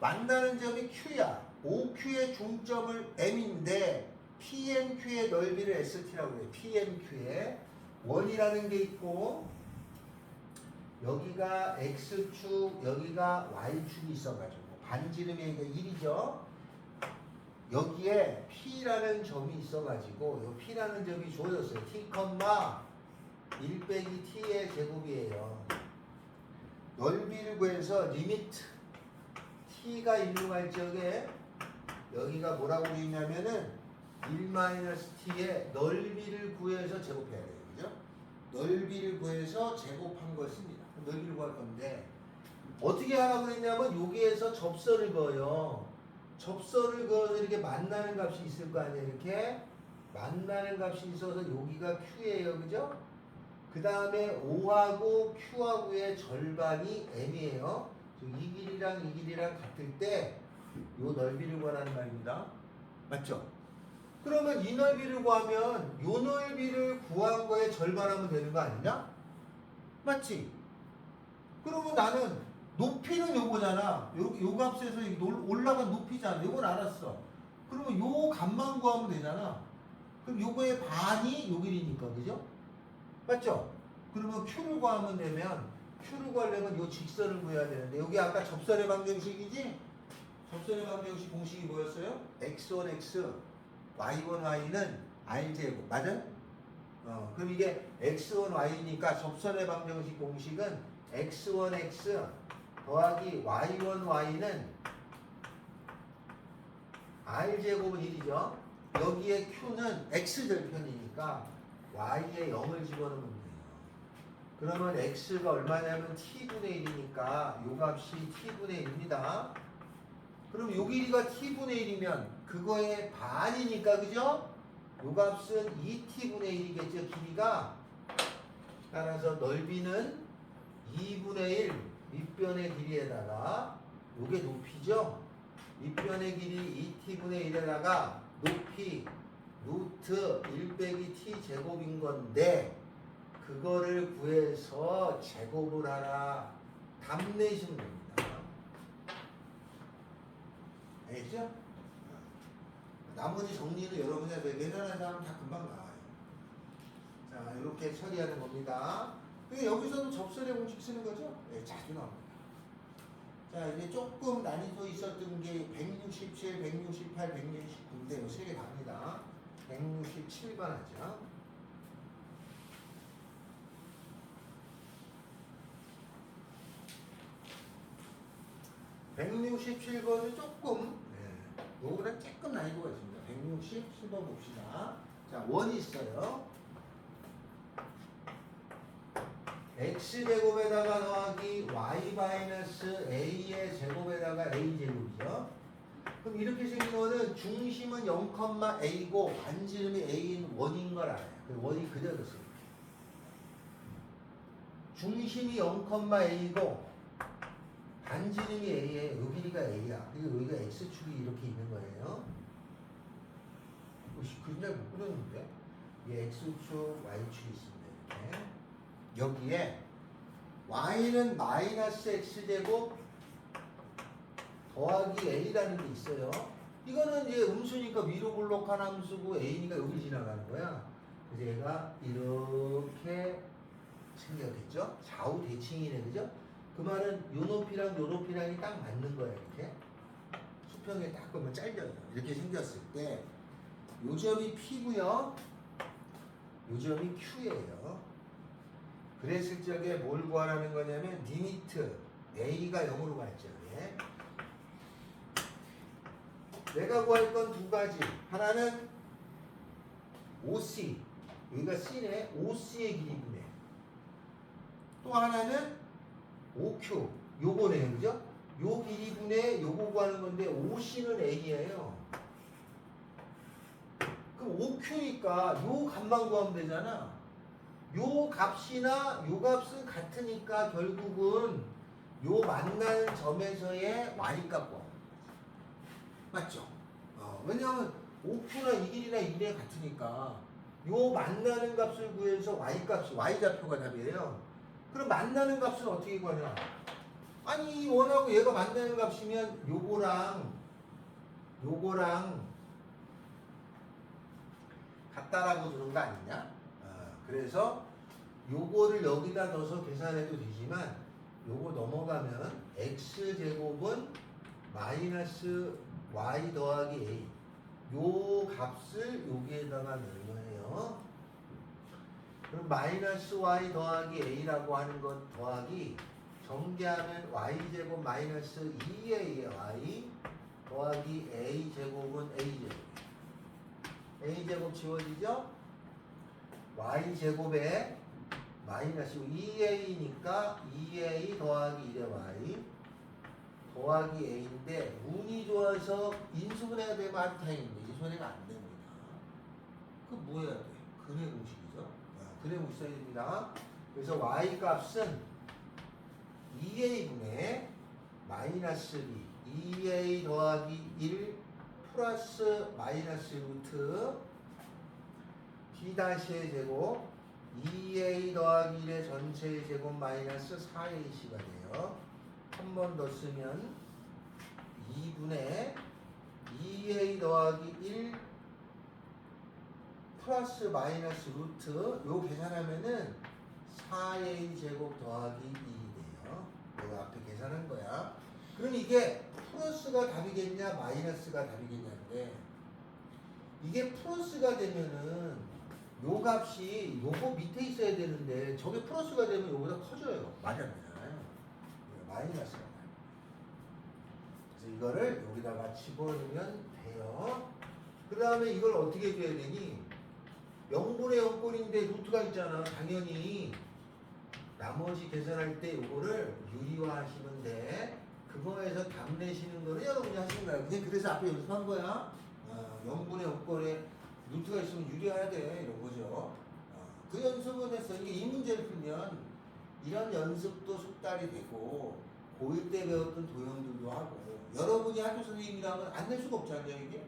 만나는 점이 Q야. OQ의 중점을 M인데 PMQ의 넓이를 ST라고 해요. PMQ의 원이라는 게 있고 여기가 X축, 여기가 Y축이 있어가지고 반지름이 이게 1이죠. 여기에 P라는 점이 있어가지고 요 P라는 점이 주어졌어요. T, 1 빼기 T의 제곱이에요. 넓이를 구해서 리미트 T가 1로 갈 적에 여기가 뭐라고 되어 있냐면은 1-t의 넓이를 구해서 제곱해야 돼요. 그죠? 넓이를 구해서 제곱한 걸 씁니다. 넓이를 구할 건데 어떻게 하라고 그랬냐면 여기에서 접선을 그어요. 접선을 그어서 이렇게 만나는 값이 있을 거 아니에요. 이렇게 만나는 값이 있어서 여기가 Q예요. 그죠? 그 다음에 O하고 Q하고의 절반이 M이에요. 이 길이랑 이 길이랑 같을 때 이 넓이를 구하라는 말입니다. 맞죠? 그러면 이 넓이를 구하면 이 넓이를 구한 거에 절반하면 되는 거 아니냐? 맞지? 그러면 나는 높이는 요거잖아. 요 값에서 올라간 높이잖아. 요건 알았어. 그러면 요 값만 구하면 되잖아. 그럼 요거의 반이 요 길이니까, 그죠? 맞죠? 그러면 Q를 구하면 되면 Q를 구하려면 요 직선을 구해야 되는데 여기 아까 접선의 방정식이지? 접선의 방정식 공식이 뭐였어요? x1x, y1y는 r제곱. 맞아? 그럼 이게 x1y니까 접선의 방정식 공식은 x1x 더하기 y1y는 r제곱은 1이죠. 여기에 q는 x절편이니까 y에 0을 집어넣으면 돼요. 그러면 x가 얼마냐면 t분의 1이니까 요 값이 t분의 1입니다. 그럼 요 길이가 t분의 1이면 그거의 반이니까 그죠? 요 값은 2t분의 1이겠죠 길이가. 따라서 넓이는 2분의 1 밑변의 길이에다가 요게 높이죠? 밑변의 길이 2t분의 1에다가 높이 루트 1 빼기 t 제곱인 건데 그거를 구해서 제곱을 하라. 답 내시면 됩니다. 알겠죠? 나머지 정리는 여러분이 해서 계산하는 사람은 다 금방 나와요. 자, 이렇게 처리하는 겁니다. 여기서도 접선의 공식 쓰는 거죠? 네, 자주 나옵니다. 자, 이제 조금 난이도 있었던 게 167, 168, 169인데 요 세 개 답니다. 167번 하죠. 167번은 조금, 요거보다 조금 난이도가 있습니다. 167번 봅시다. 자, 원이 있어요. x제곱에다가 더하기 y-a의 제곱에다가 a제곱이죠. 그럼 이렇게 생긴 거는 중심은 0,a고 반지름이 a인 원인 걸 알아요. 그 원이 그대로 써요. 중심이 0,a고 반지름이 a에 요 길이가 a야. 그리고 여기가 x축이 이렇게 있는 거예요. 그림자 못 그렸는데? 이게 x축, y축이 있습니다. 이렇게. 여기에 y는 마이너스 x제곱 더하기 a라는 게 있어요. 이거는 이제 음수니까 위로 블록한 함수고 a니까 여기 지나가는 거야. 그래서 얘가 이렇게 생겼겠죠? 좌우 대칭이네, 그죠? 그 말은 요 높이랑 요 높이랑이 딱 맞는 거야, 이렇게. 수평에 딱 보면 잘려요. 이렇게 생겼을 때, 요 점이 P고요. 요 점이 Q예요. 그랬을 적에 뭘 구하라는 거냐면, 리미트 A가 0으로 갈 적에, 내가 구할 건 두 가지. 하나는 OC, 여기가 C네. OC의 길이분의. 또 하나는 OQ, 요거네요, 그죠? 요 길이분의 요거 구하는 건데 OC는 A예요. 그럼 OQ니까 요 값만 구하면 되잖아. 요 값이나 요 값은 같으니까 결국은 요 만나는 점에서의 y 값 구하는 거지. 맞죠? 왜냐하면 OQ나 이 길이나 이 길이가 같으니까 요 만나는 값을 구해서 y 값이 y 좌표가 답이에요. 그럼 만나는 값은 어떻게 구하냐? 아니 원하고 얘가 만나는 값이면 요거랑 같다라고 주는 거 아니냐? 그래서 요거를 여기다 넣어서 계산해도 되지만 요거 넘어가면 x제곱은 마이너스 y 더하기 a 요 값을 여기에다가 넣는 거예요. 그럼 마이너스 y 더하기 a라고 하는 것 더하기 전개하면 y제곱 마이너스 2a의 y 더하기 a제곱은 a제곱. a제곱 지워지죠? y제곱에 마이너스 2a니까 2a 더하기 1의 y 더하기 a인데 운이 좋아서 인수분해가 되면 안타인데 이제 손해가 안 됩니다. 그럼 뭐 해야 돼? 근해 공식이죠. 근해 공식 써야 됩니다. 그래서 y 값은 2a분의 마이너스 2 2a 더하기 1 플러스 마이너스 루트 b-의 제곱 2a 더하기 1의 전체의 제곱 마이너스 4ac가 돼요. 한 번 더 쓰면 2분의 2a 더하기 1 플러스 마이너스 루트 요 계산하면은 4a 제곱 더하기 2이 돼요. 내가 앞에 계산한 거야. 그럼 이게 플러스가 답이겠냐 마이너스가 답이겠냐인데 이게 플러스가 되면은 요 값이 요거 밑에 있어야 되는데 저게 플러스가 되면 요보다 커져요. 말이 안 되잖아요. 마이너스가 나요. 그래서 이거를 여기다가 집어넣으면 돼요. 그 다음에 이걸 어떻게 해줘야 되니? 0분의 0꼴인데 루트가 있잖아. 당연히 나머지 계산할 때 요거를 유리화하시면 돼. 그거에서 답 내시는 거는 여러분이 하시는 거야. 그냥 그래서 앞에 연습한 거야. 영분의 없거래 루트가 있으면 유리해야 돼. 이런 거죠. 그 연습은 했어. 이게 이 문제를 풀면 이런 연습도 숙달이 되고 고1 때 배웠던 도형들도 하고 여러분이 학교 선생님이라면 안 낼 수가 없잖아요. 이게.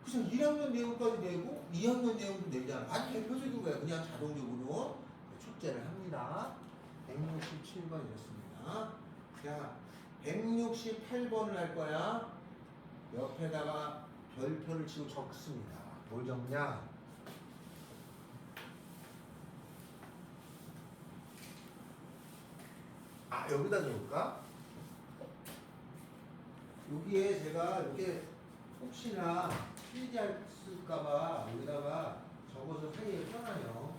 그래서 1학년 내용까지 내고 2학년 내용도 내잖아. 아주 대표적인 거야. 그냥 자동적으로 출제를 합니다. 167번 이렇습니다. 자, 168번을 할 거야. 옆에다가 별표를 치고 적습니다. 뭘 적냐? 여기다 적을까? 여기에 제가 이렇게 혹시나 틀리할까봐 여기다가 적어서 사이에 써놔요.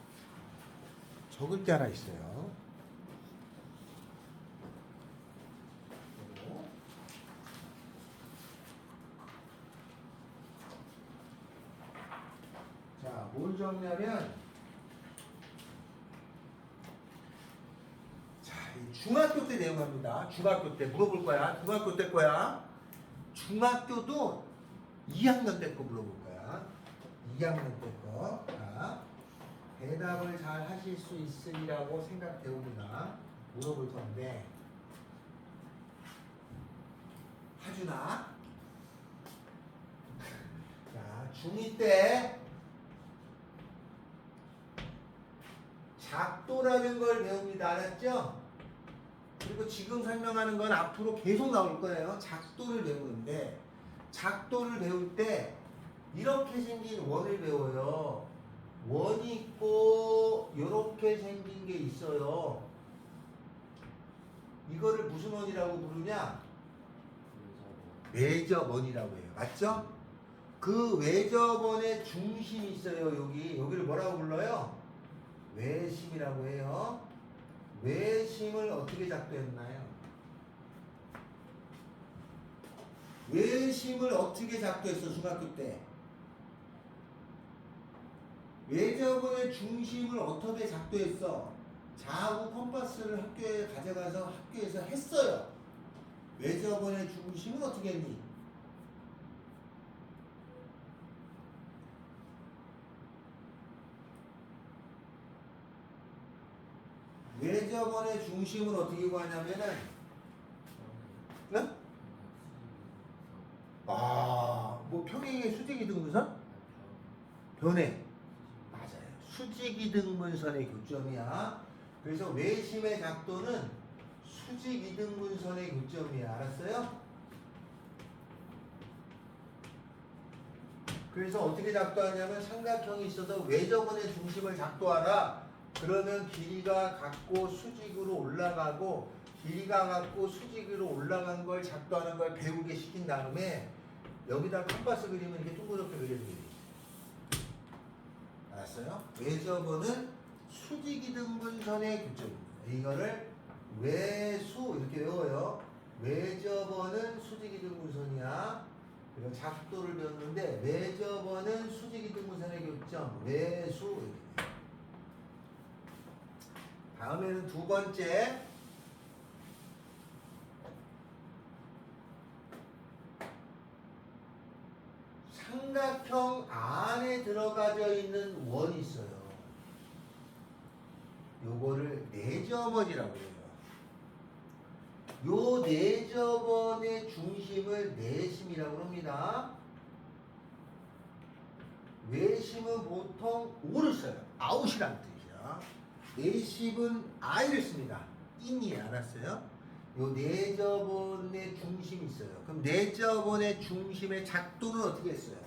적을 게 하나 있어요. 그리고 자, 뭘 적냐면 자, 이 중학교 때 내용합니다. 중학교 때 물어볼 거야. 중학교 때 거야. 중학교도 2학년 때 거 물어볼 거야. 2학년 때 거. 자, 대답을 잘 하실 수 있으리라고 생각되옵니다. 물어볼 건데 하준아, 자, 중2 때 작도라는 걸 배웁니다. 알았죠? 그리고 지금 설명하는 건 앞으로 계속 나올 거예요. 작도를 배우는데 작도를 배울 때 이렇게 생긴 원을 배워요. 원이 있고 이렇게 생긴 게 있어요. 이거를 무슨 원이라고 부르냐? 외접원이라고 해요. 맞죠? 그 외접원의 중심이 있어요. 여기를 뭐라고 불러요? 외심이라고 해요. 외심을 어떻게 작도했나요? 외심을 어떻게 작도했어? 중학교 때 외접원의 중심을 어떻게 작도했어? 좌우 컴파스를 학교에 가져가서 학교에서 했어요. 외접원의 중심은 어떻게 했니? 외접원의 중심을 어떻게 구하냐면은 네? 뭐 평행의 수직이등분선? 변해. 맞아요. 수직이등분선의 교점이야. 그래서 외심의 작도는 수직이등분선의 교점이야. 알았어요? 그래서 어떻게 작도하냐면 삼각형이 있어서 외접원의 중심을 작도하라. 그러면 길이가 같고 수직으로 올라가고 길이가 같고 수직으로 올라간 걸 작도하는 걸 배우게 시킨 다음에 여기다 컴파스 그리면 이렇게 둥그렇게 그려주게 돼 있어요. 알았어요? 외접원은 수직이등분선의 교점입니다. 이거를 외수 이렇게 외워요. 외접원은 수직이등분선이야. 그리고 작도를 배웠는데 외접원은 수직이등분선의 교점 외수 이렇게. 다음에는 두 번째 삼각형 안에 들어가져 있는 원이 있어요. 요거를 내접원이라고 해요. 요 내접원의 중심을 내심이라고 합니다. 외심은 보통 오를 써요. 아웃이라는 뜻이야. 내심은 I를 씁니다. 인이 알았어요? 요 내접원의 중심이 있어요. 그럼 내접원의 중심의 작도는 어떻게 했어요?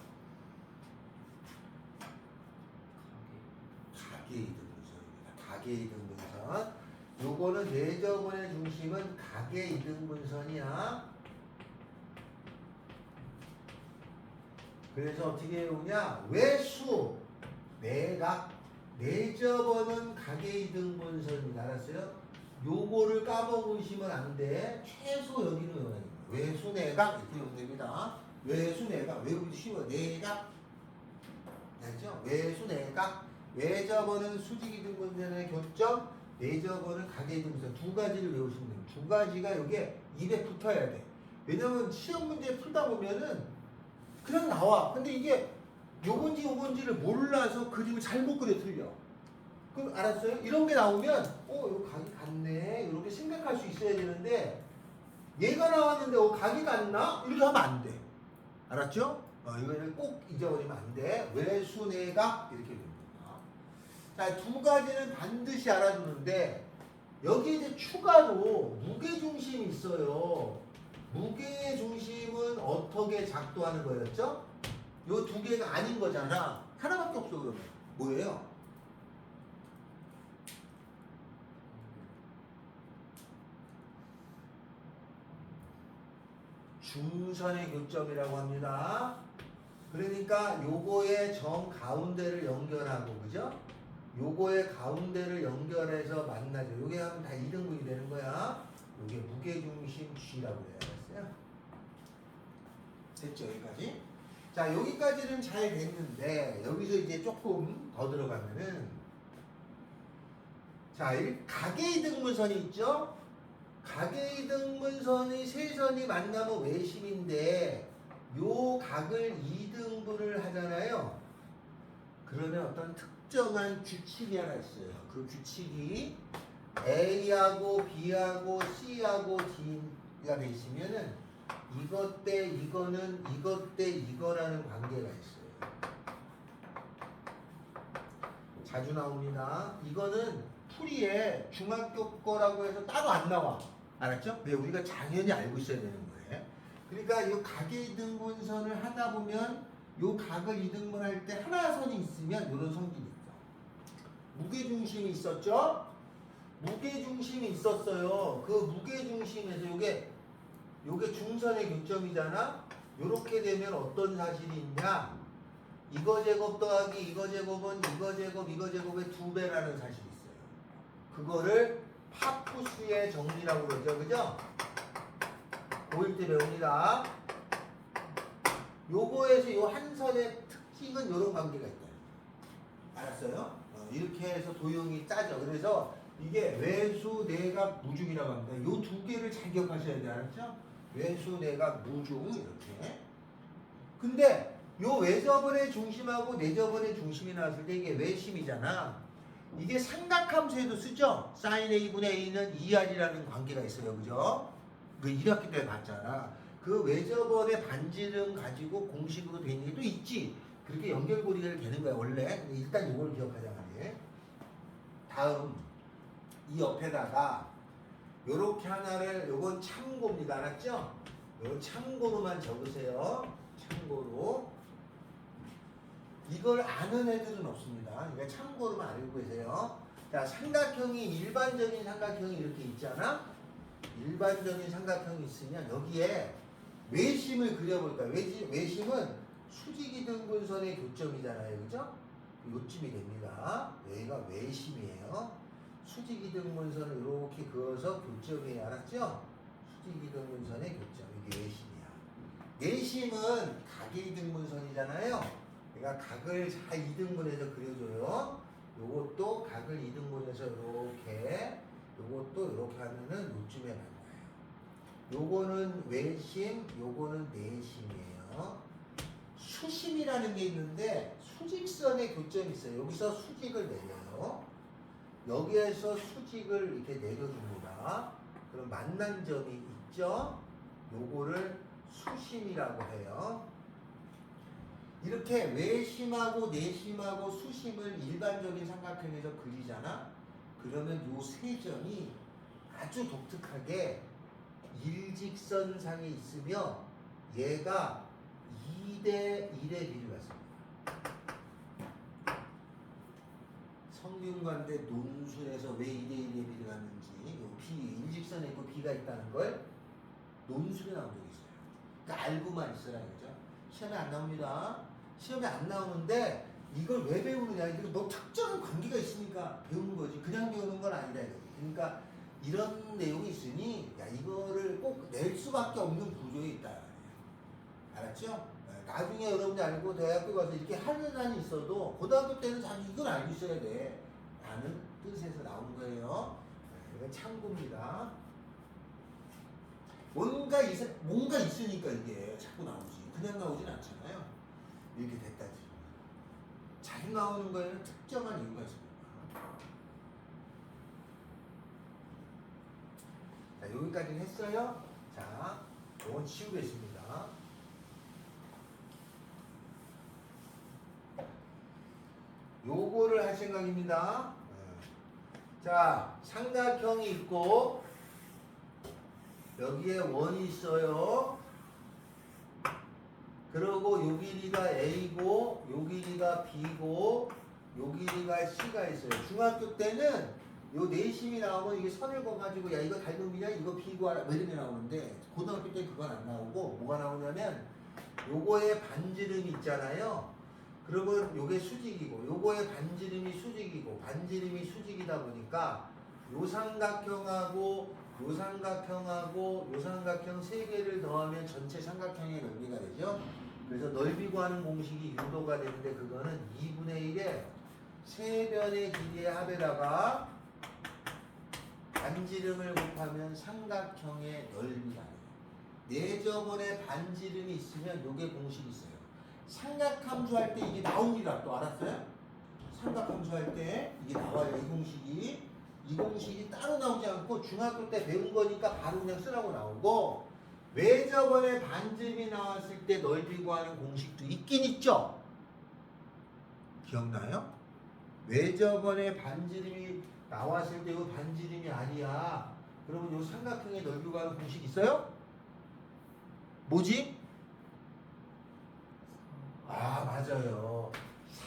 가계이등분선입니다. 가계이등분선. 요거는 내접원의 중심은 가계이등분선이야. 그래서 어떻게 해오냐? 외수, 내각, 내접원은 가계이등분선입니다. 알았어요? 요거를 까먹으시면 안 돼. 최소 여기는 외워야 됩니다. 외수, 내각 이렇게 외우면 됩니다. 외수, 내각 외우기 쉬워요. 내각 알죠? 외수, 내각 외접원은 수직이등분선의 교점, 내접어는 가계이등분선 두 가지를 외우시면 됩니다. 두 가지가 여기에 입에 붙어야 돼. 왜냐면 시험 문제 풀다 보면은 그냥 나와. 근데 이게 요건지를 몰라서 그림을 잘못 그려 틀려. 그럼 알았어요? 이런 게 나오면 이거 각이 같네 이렇게 생각할 수 있어야 되는데 얘가 나왔는데 각이 같나? 이렇게 하면 안 돼. 알았죠? 이거를 꼭 잊어버리면 안 돼. 외수내각 이렇게 됩니다. 자, 두 가지는 반드시 알아두는데 여기 이제 추가로 무게중심이 있어요. 무게중심은 어떻게 작동하는 거였죠? 요 두 개가 아닌 거잖아. 하나밖에 없어 그러면. 뭐예요? 중선의 교점이라고 합니다. 그러니까 요거의 점 가운데를 연결하고 그죠? 요거의 가운데를 연결해서 만나죠. 요게 하면 다 2등분이 되는 거야. 요게 무게중심 G라고 해요. 알았어요? 됐죠? 여기까지? 자, 여기까지는 잘 됐는데 여기서 이제 조금 더 들어가면은 자, 이 가계이등분선이 있죠? 가계이등분선이 세 선이 만나면 외심인데 요 각을 2등분을 하잖아요. 그러면 어떤 특정한 규칙이 하나 있어요. 그 규칙이 A하고 B하고 C하고 D가 돼 있으면은 이것 대 이거는 이것 대 이거라는 관계가 있어요. 자주 나옵니다. 이거는 풀이에 중학교 거라고 해서 따로 안 나와. 알았죠? 왜 우리가 당연히 알고 있어야 되는 거예요. 그러니까 이 가계이등분선을 하다 보면 요 각을 이등분할 때 하나선이 있으면 이런 성질이 있죠. 무게중심이 있었죠? 무게중심이 있었어요. 그 무게중심에서 요게 중선의 교점이잖아. 요렇게 되면 어떤 사실이 있냐? 이거 제곱 더하기 이거 제곱은 이거 제곱 이거 제곱의 2배라는 사실이 있어요. 그거를 파푸스의 정리라고 그러죠. 그죠? 고1 때 배웁니다. 요거에서 요 한 선의 특징은 요런 관계가 있다. 알았어요? 이렇게 해서 도형이 짜죠. 그래서 이게 외수, 내각, 무중이라고 합니다. 요 두 개를 잘 기억하셔야 돼요. 알았죠? 외수, 내각, 무중 이렇게. 근데 요 외접원의 중심하고 내접원의 중심이 나왔을 때 이게 외심이잖아. 이게 삼각함수에도 쓰죠? sin A분의 A는 2R이라는 관계가 있어요. 그죠? 그 1학기 때 봤잖아. 그 외접원의 반지름 가지고 공식으로 돼 있는 게 또 있지. 그렇게 연결고리가 되는 거야 원래. 근데 일단 이걸 기억하자 말이에요. 다음 이 옆에다가 요렇게 하나를 요건 참고입니다. 알았죠? 요건 참고로만 적으세요. 참고로. 이걸 아는 애들은 없습니다. 그러니까 참고로만 알고 계세요. 자, 삼각형이 일반적인 삼각형이 이렇게 있잖아. 일반적인 삼각형이 있으면 여기에 외심을 그려볼까? 외심은 수직이등분선의 교점이잖아요. 그죠? 요쯤이 됩니다. 여기가 외심이에요. 수직이등분선을 이렇게 그어서 교점이에요. 알았죠? 수직이등분선의 교점. 이게 외심이야. 내심은 각이등분선이잖아요. 그러니까 각을 잘 2등분해서 그려줘요. 요것도 각을 2등분해서 이렇게, 요것도 이렇게 하면은 요쯤에 만나요. 요거는 외심, 요거는 내심이에요. 수심이라는 게 있는데 수직선의 교점이 있어요. 여기서 수직을 내려요. 여기에서 수직을 이렇게 내려줍니다. 그럼 만난 점이 있죠? 요거를 수심이라고 해요. 이렇게 외심하고 내심하고 수심을 일반적인 삼각형에서 그리잖아? 그러면 요 세 점이 아주 독특하게 일직선상에 있으며 얘가 2대 1의 비를 갖습니다. 성균관대 논술에서 왜 2대 1의 비를 갖는지 요 B, 일직선에 있고 B가 있다는 걸 논술에 나온 적이 있어요. 그러니까 알고만 있어라 이거죠. 시험에 안 나옵니다. 시험에 안 나오는데 이걸 왜 배우느냐? 이거 뭐 특정한 관계가 있으니까 배우는 거지. 그냥 배우는 건 아니다 이거지. 그러니까 이런 내용이 있으니 야 이거를 꼭 낼 수밖에 없는 구조에 있다. 알았죠? 나중에 여러분이 알고 대학교 가서 이렇게 하는 한이 있어도 고등학교 때는 자기 이걸 알고 있어야 돼. 아, 라는 뜻에서 나온 거예요. 이건 참고입니다. 뭔가 있으니까 이게 자꾸 나오지. 그냥 나오진 않잖아요. 이렇게 됐다지. 자주 나오는 거에는 특정한 이유가 있습니다. 자, 여기까지는 했어요. 자, 이건 치우겠습니다. 요거를 할 생각입니다. 자, 삼각형이 있고 여기에 원이 있어요. 그리고 요 길이가 A고 요 길이가 B고 요 길이가 C가 있어요. 중학교 때는 요 내심이 나오면 이게 선을 그어가지고 야 이거 닮은비냐 이거 B구하라 뭐 이런 게 나오는데 고등학교 때 그건 안 나오고 뭐가 나오냐면 요거에 반지름이 있잖아요. 그러면 요게 수직이고 요거의 반지름이 수직이고 반지름이 수직이다 보니까 요 삼각형하고 요 삼각형하고 요 삼각형 세 개를 더하면 전체 삼각형의 넓이가 되죠. 그래서 넓이 구하는 공식이 유도가 되는데 그거는 2분의 1에 세 변의 길이의 합에다가 반지름을 곱하면 삼각형의 넓이가 돼요. 네 저번에 반지름이 있으면 요게 공식이 있어요. 삼각함수 할 때 이게 나옵니다. 또 알았어요? 삼각함수 할 때 이게 나와요. 이 공식이 따로 나오지 않고 중학교 때 배운 거니까 바로 그냥 쓰라고 나오고 왜 저번에 반지름이 나왔을 때 넓이 구하는 공식도 있긴 있죠? 기억나요? 왜 저번에 반지름이 나왔을 때 이거 반지름이 아니야. 그러면 이 삼각형의 넓이 구하는 공식 있어요? 뭐지? 아 맞아요.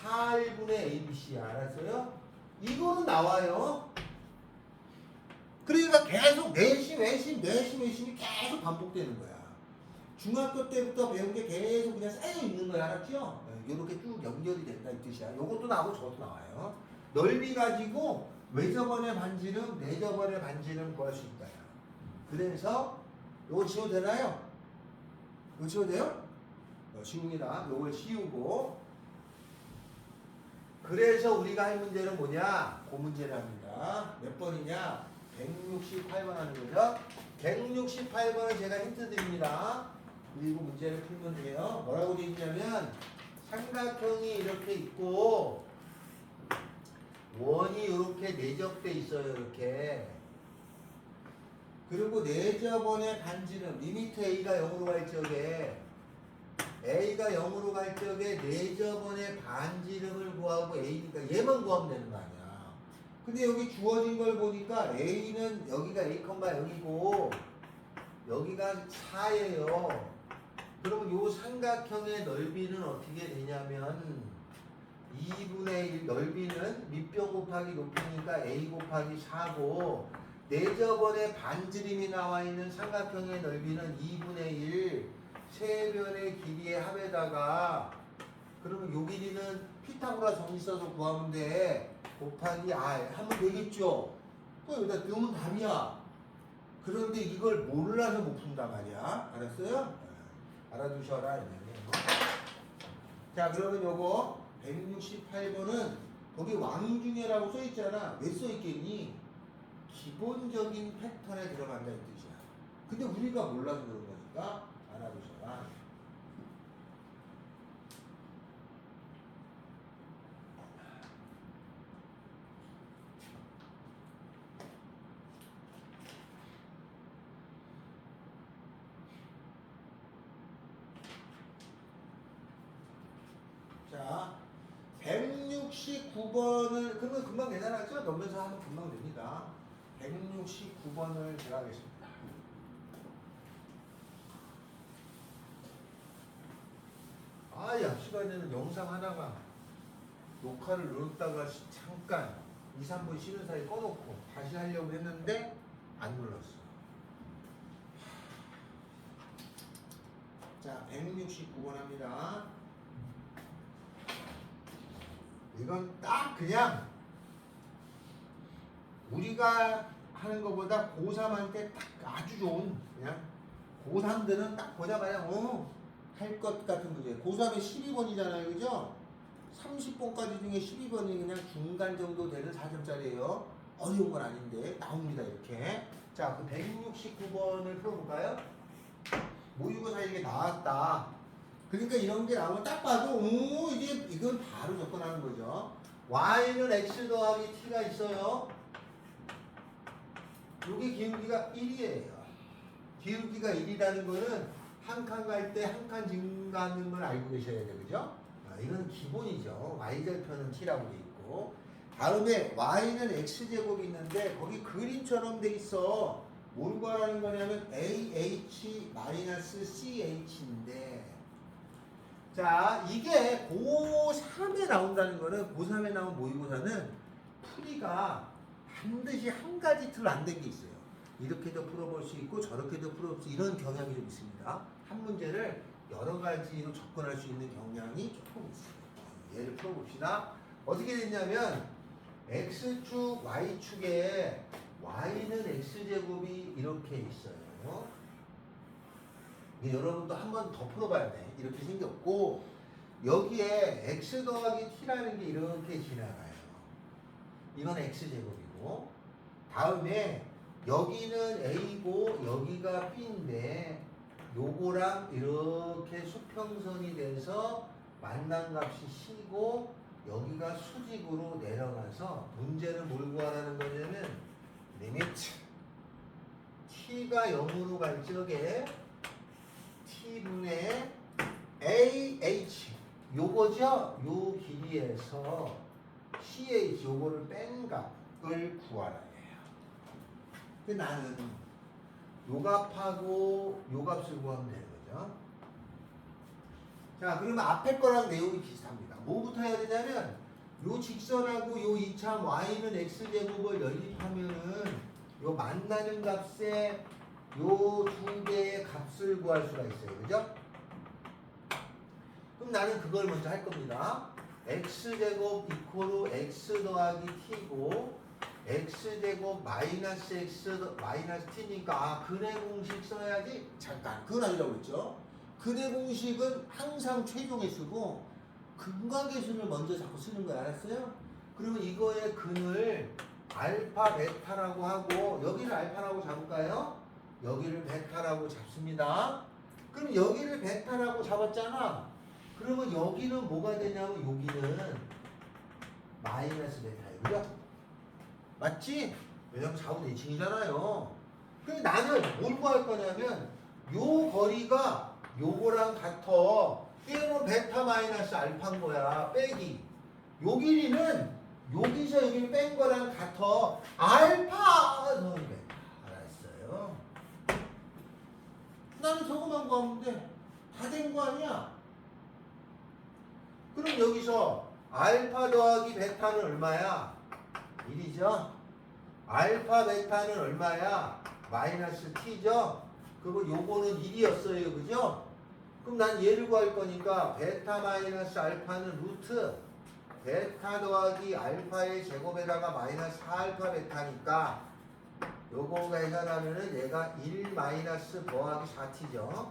4분의 ABC 알았어요? 이거는 나와요. 그러니까 계속 내심이 계속 반복되는 거야. 중학교 때부터 배운 게 계속 그냥 쌓여 있는 거야. 알았죠? 이렇게 쭉 연결이 된다 이 뜻이야. 요것도 나오고 저것도 나와요. 넓이 가지고 외접원의 반지름, 내접원의 반지름 구할 수 있다. 그래서 요거 지워도 되나요? 이거 지워도 돼요? 지웁니다. 요걸 지우고 그래서 우리가 할 문제는 뭐냐? 그 문제를 합니다. 몇 번이냐? 168번 하는 거죠. 168번은 제가 힌트 드립니다. 그리고 문제를 풀면 돼요. 뭐라고 되어 있냐면 삼각형이 이렇게 있고 원이 이렇게 내접돼 있어요. 이렇게. 그리고 내접원의 반지름 리미트 A가 0으로 갈 적에 A가 0으로 갈 적에 내접원의 반지름을 구하고 A니까 얘만 구하면 되는 거 아니야. 근데 여기 주어진 걸 보니까 A는 여기가 A, 0이고 여기가 4예요. 그러면 이 삼각형의 넓이는 어떻게 되냐면 2분의 1 넓이는 밑변 곱하기 높이니까 A 곱하기 4고 내접원의 반지름이 나와 있는 삼각형의 넓이는 2분의 1 세변의 길이의 합에다가 그러면 요 길이는 피타고라 정리 써서 구하면 돼. 곱하기 R 하면 되겠죠. 또 여기다 넣으면 답이야. 그런데 이걸 몰라서 못 푼단 말이야. 알았어요? 알아두셔라. 자 그러면 요거 168번은 거기 왕중해라고 써있잖아. 왜 써있겠니? 기본적인 패턴에 들어간다는 뜻이야. 근데 우리가 몰라서 그런 거니까 알아두셔라. 자, 169번을 그러면 금방 계산하죠? 넣으면서 하면 금방 됩니다. 169번을 제가 하겠습니다. 야, 시간에는 영상 하나가 녹화를 눌렀다가 잠깐 2, 3분 쉬는 사이 꺼놓고 다시 하려고 했는데 안 눌렀어. 자, 169번 합니다. 이건 딱 그냥 우리가 하는 것보다 고3한테 딱 아주 좋은 그냥 고3들은 딱 보자마자 할 것 같은 문제. 고3에 12번이잖아요. 그죠? 30번까지 중에 12번이 그냥 중간 정도 되는 4점짜리예요. 어려운 건 아닌데 나옵니다 이렇게. 자, 그 169번을 풀어볼까요? 모의고사 이게 나왔다. 그러니까 이런 게 나오면 딱 봐도 오 이게 이건 바로 접근하는 거죠. y는 x 더하기 t가 있어요. 이게 기울기가 1이에요. 기울기가 1이라는 거는 한 칸 갈 때 한 칸 증가하는 걸 알고 계셔야 돼요. 그죠? 이건 기본이죠. y절편은 t라고 돼 있고 다음에 y는 x제곱이 있는데 거기 그림처럼 돼 있어. 뭘 구하라는 거냐면 AH-CH인데 자 이게 고3에 나온다는 거는 고3에 나온 모의고사는 풀이가 반드시 한 가지 틀 안 된 게 있어요. 이렇게도 풀어볼 수 있고 저렇게도 풀어볼 수 이런 경향이 좀 있습니다. 한 문제를 여러 가지로 접근할 수 있는 경향이 조금 있어요. 얘를 풀어봅시다. 어떻게 됐냐면 x축, y축에 y는 x제곱이 이렇게 있어요. 이게 여러분도 한 번 더 풀어봐야 돼. 이렇게 생겼고 여기에 x 더하기 t라는 게 이렇게 지나가요. 이건 x제곱이고 다음에 여기는 a고 여기가 b인데 요거랑 이렇게 수평선이 돼서 만난값이 c고 여기가 수직으로 내려가서 문제는 뭘 구하라는 거냐면 리미트 t가 0으로 갈 적에 t분의 ah 요거죠? 요 길이에서 ch 요거를 뺀 값을 구하라 해요. 근데 나는 요 값하고 요 값을 구하면 되는 거죠. 자, 그러면 앞에 거랑 내용이 비슷합니다. 뭐부터 해야 되냐면 요 직선하고 요 이참 y는 x제곱을 연립하면은 요 만나는 값에 요 두 개의 값을 구할 수가 있어요. 그죠? 그럼 나는 그걸 먼저 할 겁니다. x제곱 이코로 x 더하기 t고 x제곱 마이너스 x 마이너스 t니까 근의 공식 써야지. 잠깐 그건 아니라고 했죠. 근의 공식은 항상 최종에 쓰고 근각의수를 먼저 자꾸 쓰는 거 알았어요? 그러면 이거의 근을 알파 베타라고 하고 여기를 알파라고 잡을까요? 여기를 베타라고 잡습니다. 그럼 여기를 베타라고 잡았잖아. 그러면 여기는 뭐가 되냐면 여기는 마이너스 베타예요. 그죠? 맞지? 왜냐면 좌우 대칭이잖아요. 근데 나는 뭘 구할 거냐면 요 거리가 요거랑 같아. 얘는 베타 마이너스 알파인 거야. 빼기. 요 길이는 여기서 여기를 뺀 거랑 같아. 알파 더하기 베타. 알았어요. 나는 저거만 구하면 돼. 다 된 거 아니야? 그럼 여기서 알파 더하기 베타는 얼마야? 1이죠? 알파 베타는 얼마야? 마이너스 t죠? 그리고 요거는 1이었어요. 그죠? 그럼 난 얘를 구할 거니까 베타 마이너스 알파는 루트 베타 더하기 알파의 제곱에다가 마이너스 4알파 베타니까 요거 계산하면은 얘가 1 마이너스 더하기 4t죠.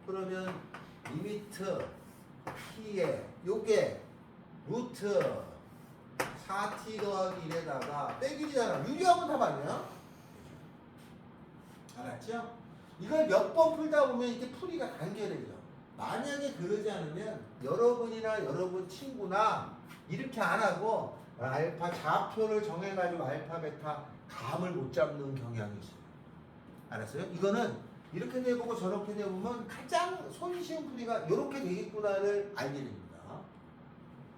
그러면 리미트 t에 요게 루트 4t 더하기 1에다가 빼기잖아. 유리하면 답 아니야? 알았죠? 이걸 몇 번 풀다 보면 이게 풀이가 단계되죠. 만약에 그러지 않으면 여러분이나 여러분 친구나 이렇게 안 하고 알파 좌표를 정해가지고 알파 베타 감을 못 잡는 경향이 있어요. 알았어요? 이거는 이렇게 돼보고 저렇게 돼보면 가장 손쉬운 풀이가 이렇게 되겠구나를 알게 됩니다.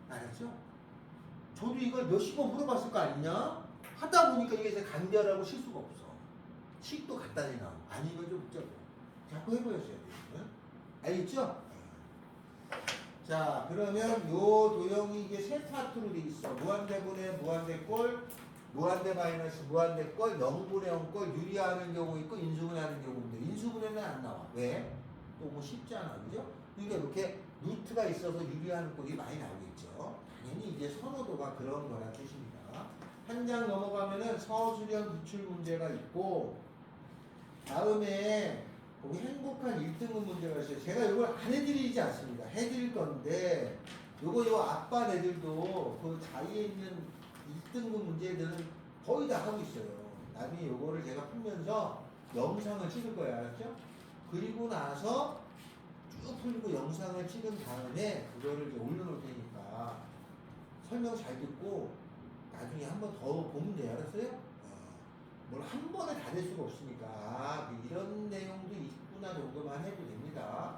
알았죠? 저도 이걸 몇십 번 물어봤을 거 아니냐? 하다 보니까 이게 이제 간결하고 실수가 없어. 식도 간단히 나오고 아니면 좀 복잡해. 자꾸 해보셔야 돼요. 알겠죠? 자, 그러면 요 도형이 이게 세 파트로 돼 있어. 무한대분의 무한대꼴, 무한대 마이너스 무한대꼴, 0분의 0꼴, 유리하는 경우 있고 인수분해하는 경우인데 인수분해는 안 나와. 왜? 너무 쉽잖아, 그죠? 그러니까 이렇게 루트가 있어서 유리하는 꼴이 많이 나오겠죠. 당연히 이제 선호도가 그런 거란 뜻입니다. 한 장 넘어가면은 서술형 기출 문제가 있고 다음에 거기 행복한 1등급 문제가 있어요. 제가 이걸 안 해드리지 않습니다. 해드릴 건데 요 앞반 애들도 그 자리에 있는 1등급 문제들은 거의 다 하고 있어요. 나중에 요거를 제가 풀면서 영상을 찍을 거예요. 알았죠? 그리고 나서 쭉 풀고 영상을 찍은 다음에 그거를 이제 올려놓을 테니까 설명 잘 듣고 나중에 한 번 더 보면 돼요. 알았어요? 뭘 한 번에 다 될 수가 없으니까 이런 내용도 있구나 정도만 해도 됩니다.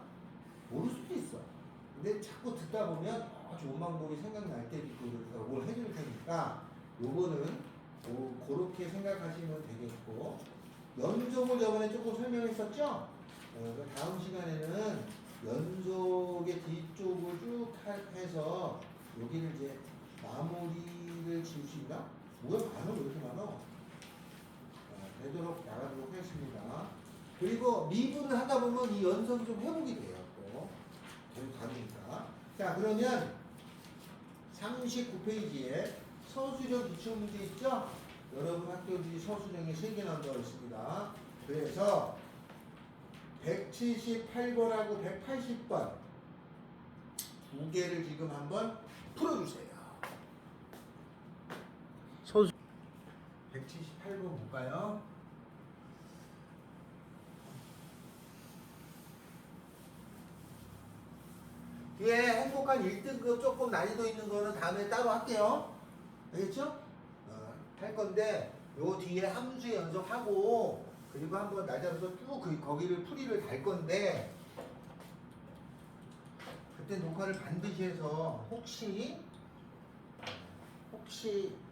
모를 수도 있어. 근데 자꾸 듣다 보면 좋은 방법이 생각날 때도 있고 그래서 뭘 해줄 테니까 요거는 그렇게 생각하시면 되겠고 연속을 저번에 조금 설명했었죠? 그 다음 시간에는 연속의 뒤쪽을 쭉 해서 여기를 이제 마무리를 지을 수 있나? 뭐야 반응 왜 이렇게 많아? 되도록 나가도록 하겠습니다. 그리고 미분을 하다 보면 이 연속이 좀 회복이 돼요. 또 계속 다르니까. 자 그러면 39페이지에 서술형 기출문제 있죠? 여러분 학교들이 서술형이 3개 나온다고 했습니다. 그래서 178번하고 180번 두 개를 지금 한번 풀어주세요. 서술 178번 볼까요? 뒤에 행복한 1등급 조금 난이도 있는 거는 다음에 따로 할게요. 알겠죠? 할 건데 요 뒤에 함수 연속하고 그리고 한번 날 잡아서 쭉 거기를 풀이를 달 건데 그때 녹화를 반드시 해서 혹시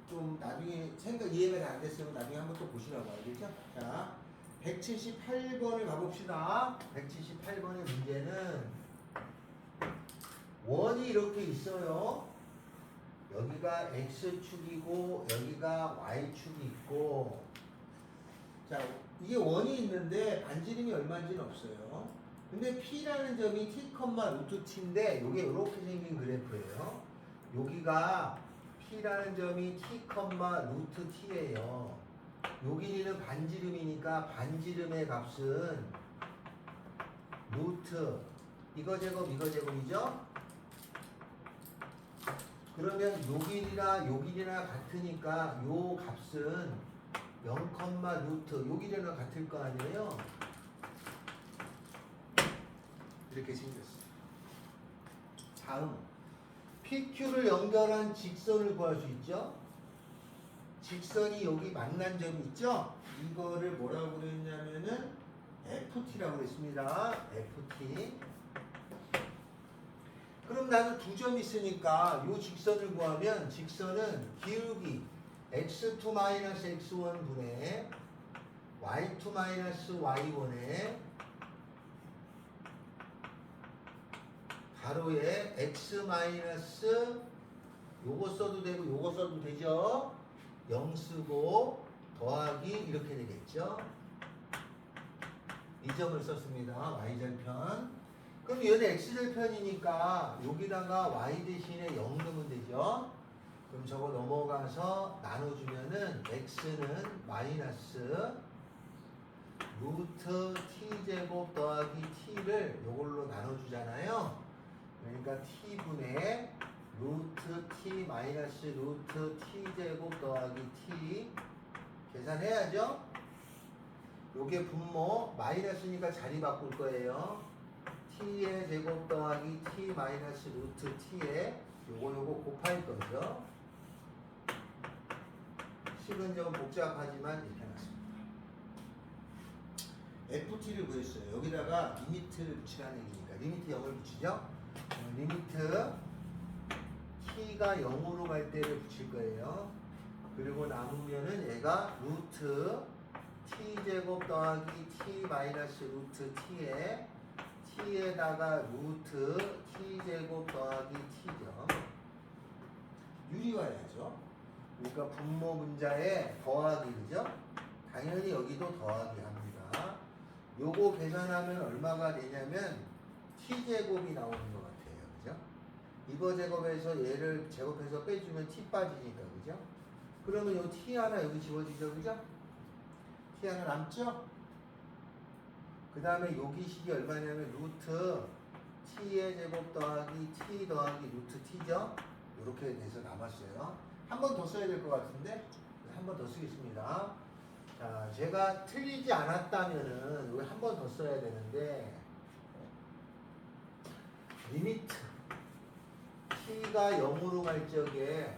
좀 나중에 이해가 안 됐으면 나중에 한번 또 보시라고 알겠죠? 자 178번을 가봅시다. 178번의 문제는 원이 이렇게 있어요. 여기가 X축이고 여기가 Y축이 있고 자 이게 원이 있는데 반지름이 얼마인지는 없어요. 근데 P라는 점이 T, 루트 T인데 이게 이렇게 생긴 그래프예요. 여기가 P라는 점이 T, 루트 T예요. 여기는 반지름이니까 반지름의 값은 루트 이거 제곱이죠? 그러면 요 길이나 같으니까 요 값은 0, 루트 요 길이나 같을 거 아니에요? 이렇게 생겼어요. 다음 PQ를 연결한 직선을 구할 수 있죠? 직선이 여기 만난 점이 있죠? 이거를 뭐라고 그랬냐면은 FT라고 그랬습니다. FT. 그럼 나는 두 점 있으니까 이 직선을 구하면 직선은 기울기 x2-x1분의 y2-y1의 가로에 x- 요거 써도 되고 요거 써도 되죠? 0 쓰고 더하기 이렇게 되겠죠? 이 점을 썼습니다. y절편. 그럼 얘는 x절편이니까 여기다가 y 대신에 0 넣으면 되죠? 그럼 저거 넘어가서 나눠주면은 x는 마이너스 루트 t제곱 더하기 t를 요걸로 나눠주잖아요. 그러니까 t분의 루트 t 마이너스 루트 t제곱 더하기 t 계산해야죠? 요게 분모 마이너스니까 자리 바꿀 거예요. t의 제곱 더하기 t 마이너스 루트 t에 요거 곱할 거죠. 식은 좀 복잡하지만 이렇게 해놨습니다. ft를 구했어요. 여기다가 리미트를 붙이라는 얘기니까 리미트 0을 붙이죠. 리미트 t가 0으로 갈 때를 붙일 거예요. 그리고 남으면은 얘가 루트 t제곱 더하기 t 마이너스 루트 t에 t에다가 루트 t제곱 더하기 t죠. 유리화해야죠. 그러니까 분모 문자에 더하기 그죠? 당연히 여기도 더하기 합니다. 요거 계산하면 얼마가 되냐면 t제곱이 나오는 것 같아요. 그죠? 이거 제곱해서 얘를 제곱해서 빼주면 t 빠지니까 그죠? 그러면 요 t 하나 여기 지워지죠. 그죠? t 하나 남죠? 그 다음에 여기 식이 얼마냐면 루트 t의 제곱 더하기 t 더하기 루트 t죠. 이렇게 돼서 남았어요. 한 번 더 써야 될 것 같은데 한 번 더 쓰겠습니다. 자, 제가 틀리지 않았다면은 여기 한 번 더 써야 되는데 리미트 t가 0으로 갈 적에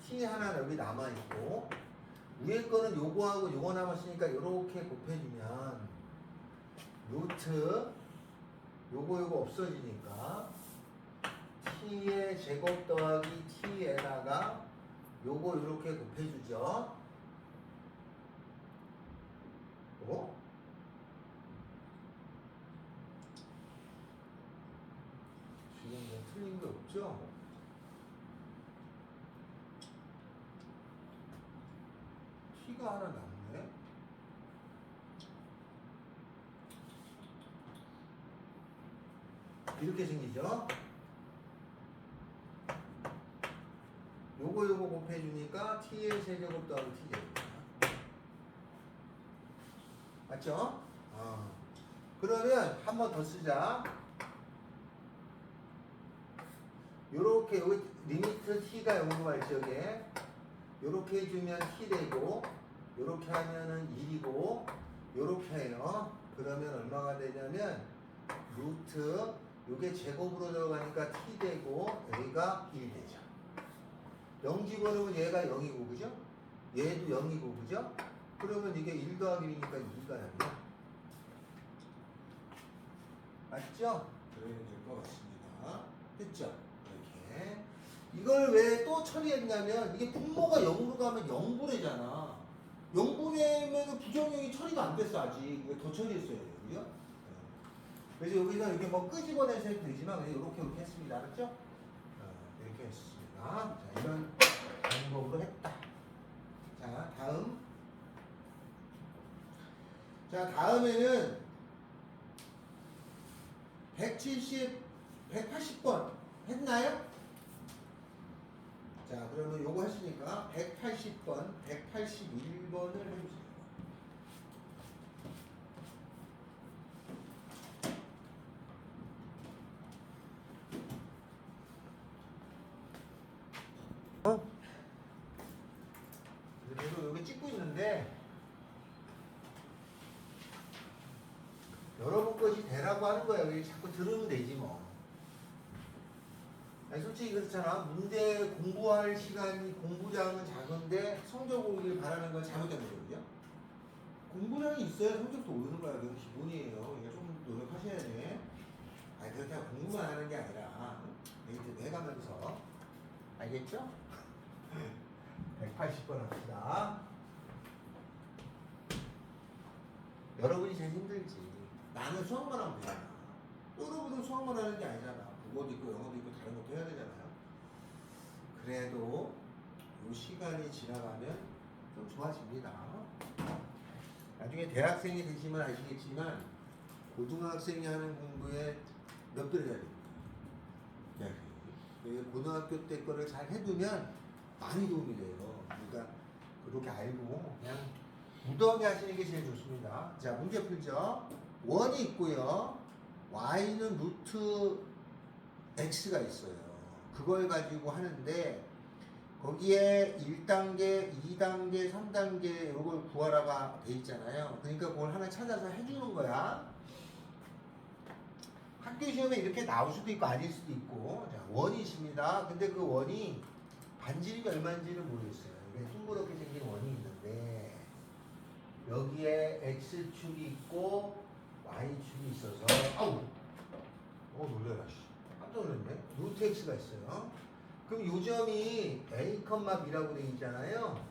t 하나 여기 남아있고 위에 거는 요거하고 요거 남았으니까 요렇게 곱해주면 루트 요거 없어지니까 t의 제곱 더하기 t에다가 요거 요렇게 곱해주죠. 지금 뭐 틀린 게 없죠? t가 하나 남네. 이렇게 생기죠? 요거 곱해주니까 t의 세제곱 더하기 t제곱. 맞죠? 그러면 한 번 더 쓰자. 요렇게 여기 리미트 t가 0으로 갈 적에 요렇게 해주면 t 되고 요렇게 하면은 1이고 요렇게 해요. 그러면 얼마가 되냐면 루트 요게 제곱으로 들어가니까 t 되고 a가 1 되죠. 0 집어넣으면 얘가 0이고 그죠? 얘도 0이고 그죠? 그러면 이게 1 더하기 1이니까 2가 나요. 맞죠? 그러면 될 것 같습니다. 됐죠? 이렇게. 이걸 왜 또 처리했냐면 이게 분모가 0으로 가면 0분의잖아. 0분의면 부정형이 처리가 안 됐어 아직. 이거 더 처리했어야 돼요. 그죠? 그래서 여기서 이렇게 뭐 끄집어내서 해도 되지만 그냥 이렇게 했습니다. 알았죠? 이렇게 했습니다. 자, 이런 방법으로 했다. 자, 다음. 자, 다음에는 180번 했나요? 자, 그러면 요거 했으니까 180번, 181번을 해주세요. 계속 여기 찍고 있는데 여러분 것이 되라고 하는 거야. 여기 자꾸 들으면 되지 뭐. 아니, 솔직히 그렇잖아. 문제 공부할 시간이 공부량은 작은데 성적 오르길 바라는 건 잘못된 거거든요. 공부량이 있어야 성적도 오르는 거야. 그게 기본이에요. 이게 좀 노력하셔야 돼. 아니 그렇다고 공부만 하는 게 아니라 데이트도 해가면서. 알겠죠? 180번 합시다. 여러분이 제일 힘들지. 나는 수학만 하면 되잖아. 여러분은 수학만 하는 게 아니잖아. 국어도 있고 영어도 있고 다른 것도 해야 되잖아요. 그래도 이 시간이 지나가면 좀 좋아집니다. 나중에 대학생이 되시면 아시겠지만 고등학생이 하는 공부에 몇 배를 해야 됩니다. 네. 고등학교 때 거를 잘 해두면 많이 도움이 돼요. 그러니까 그렇게 알고 그냥 무던히 하시는 게 제일 좋습니다. 자, 문제 풀죠. 원이 있고요. y는 루트 x가 있어요. 그걸 가지고 하는데 거기에 1단계, 2단계, 3단계 이걸 구하라가 돼 있잖아요. 그러니까 그걸 하나 찾아서 해주는 거야. 학교 시험에 이렇게 나올 수도 있고 아닐 수도 있고. 자, 원이 있습니다. 근데 그 원이 반지름이 얼마인지는 모르겠어요. 이게 둥그렇게 생긴 원이 있는데 여기에 x축이 있고 y축이 있어서 놀래라. 깜짝 놀랐네. 루트 x가 있어요. 그럼 요 점이 a, b라고 되어 있잖아요.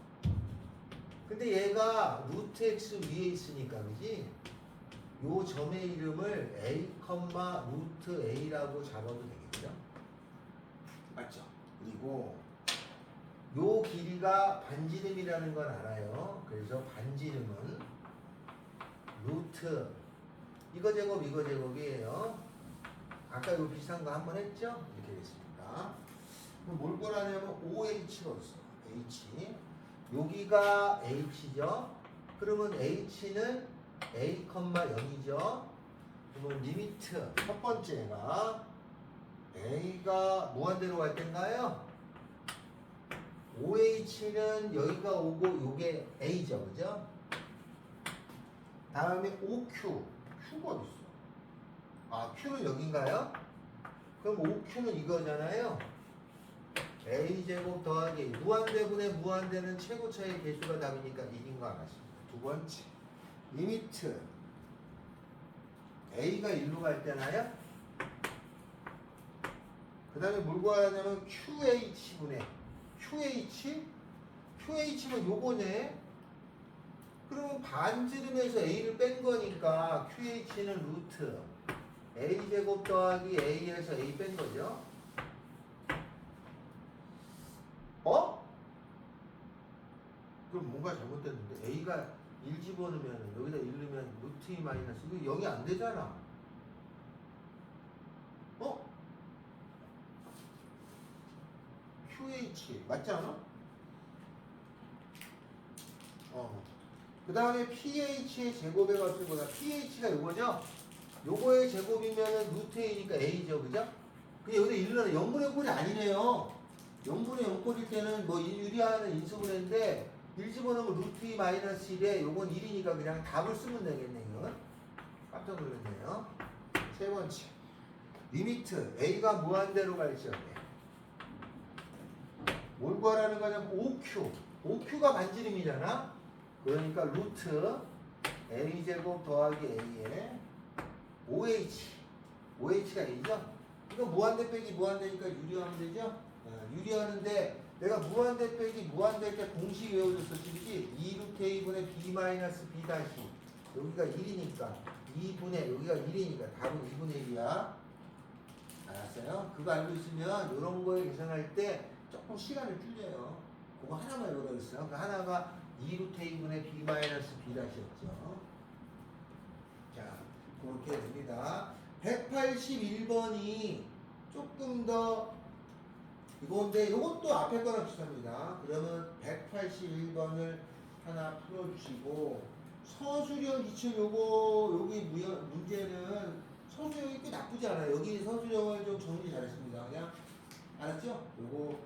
근데 얘가 루트 x 위에 있으니까 그지? 요 점의 이름을 a, 루트 a라고 잡아도 되겠죠? 맞죠? 그리고 요 길이가 반지름이라는 건 알아요. 그래서 반지름은 루트 이거 제곱 이거 제곱이에요. 아까 이거 비슷한 거 한번 했죠? 이렇게 되겠습니다. 그럼 뭘 구하냐면 OH로 써. H. 여기가 H죠? 그러면 H는 A, 0이죠? 그러면 리미트 첫 번째가 A가 무한대로 갈 때인가요? OH는 여기가 오고 요게 A죠, 그죠? 다음에 OQ, Q가 어디 있어? 아, Q는 여긴가요? 그럼 OQ는 이거잖아요. A제곱 더하기 A. 무한대분의 무한대는 최고차의 개수가 답이니까 이긴 거 알았습니다. 두 번째, 리미트 A가 1로 갈 때나요? 그 다음에 뭘 구하냐면 QH분의 QH면 요거네. 그러면 반지름에서 A를 뺀 거니까 QH는 루트 A제곱 더하기 A에서 A 뺀 거죠. 어? 그럼 뭔가 잘못됐는데 A가 1 집어넣으면 여기다 1 넣으면 루트 2 마이너스 이거 0이 안 되잖아. 어? QH 맞지 않아? 그 다음에 PH의 제곱의 값을 보자. PH가 요거죠? 요거의 제곱이면은 루트 A니까 A죠, 그죠? 근데 여기다 1 넣으면 0분의 꼴이 아니네요. 0분의 0꼴일 때는 뭐 유리하는 인수분해인데 1 집어넣으면 루트 2 마이너스 1에 요건 1이니까 그냥 답을 쓰면 되겠네, 이건. 깜짝 놀랐네요. 세 번째. 리미트 A가 무한대로 갈 시험에 뭘 구하라는 거냐면 OQ가 반지름이잖아. 그러니까 루트 A제곱 더하기 A에 OH가 A죠? 이거 무한대 빼기 무한대니까 유리하면 되죠? 유리하는데 내가 무한대 빼기 무한대일 때 공식 외워줬었지. 2루트 A분의 B 마이너스 B 다시 여기가 1이니까 2분의 여기가 1이니까 답은 2분의 1이야. 알았어요? 그거 알고 있으면 이런 거에 계산할 때 조금 시간을 줄여요. 그거 하나만 외워야겠어요. 그 하나가 2루트 A분의 B 마이너스 B 다시였죠. 자, 그렇게 됩니다. 181번이 조금 더 이건데 이것도 앞에 거랑 비슷합니다. 그러면 181번을 하나 풀어주시고 서술형 기출 요거 여기 문제는 서술형이 꽤 나쁘지 않아요. 여기 서술형을 좀 정리 잘했습니다. 그냥 알았죠? 요거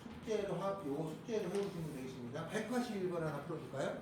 숙제로 요거 숙제로 해오시면 되겠습니다. 181번 하나 풀어줄까요?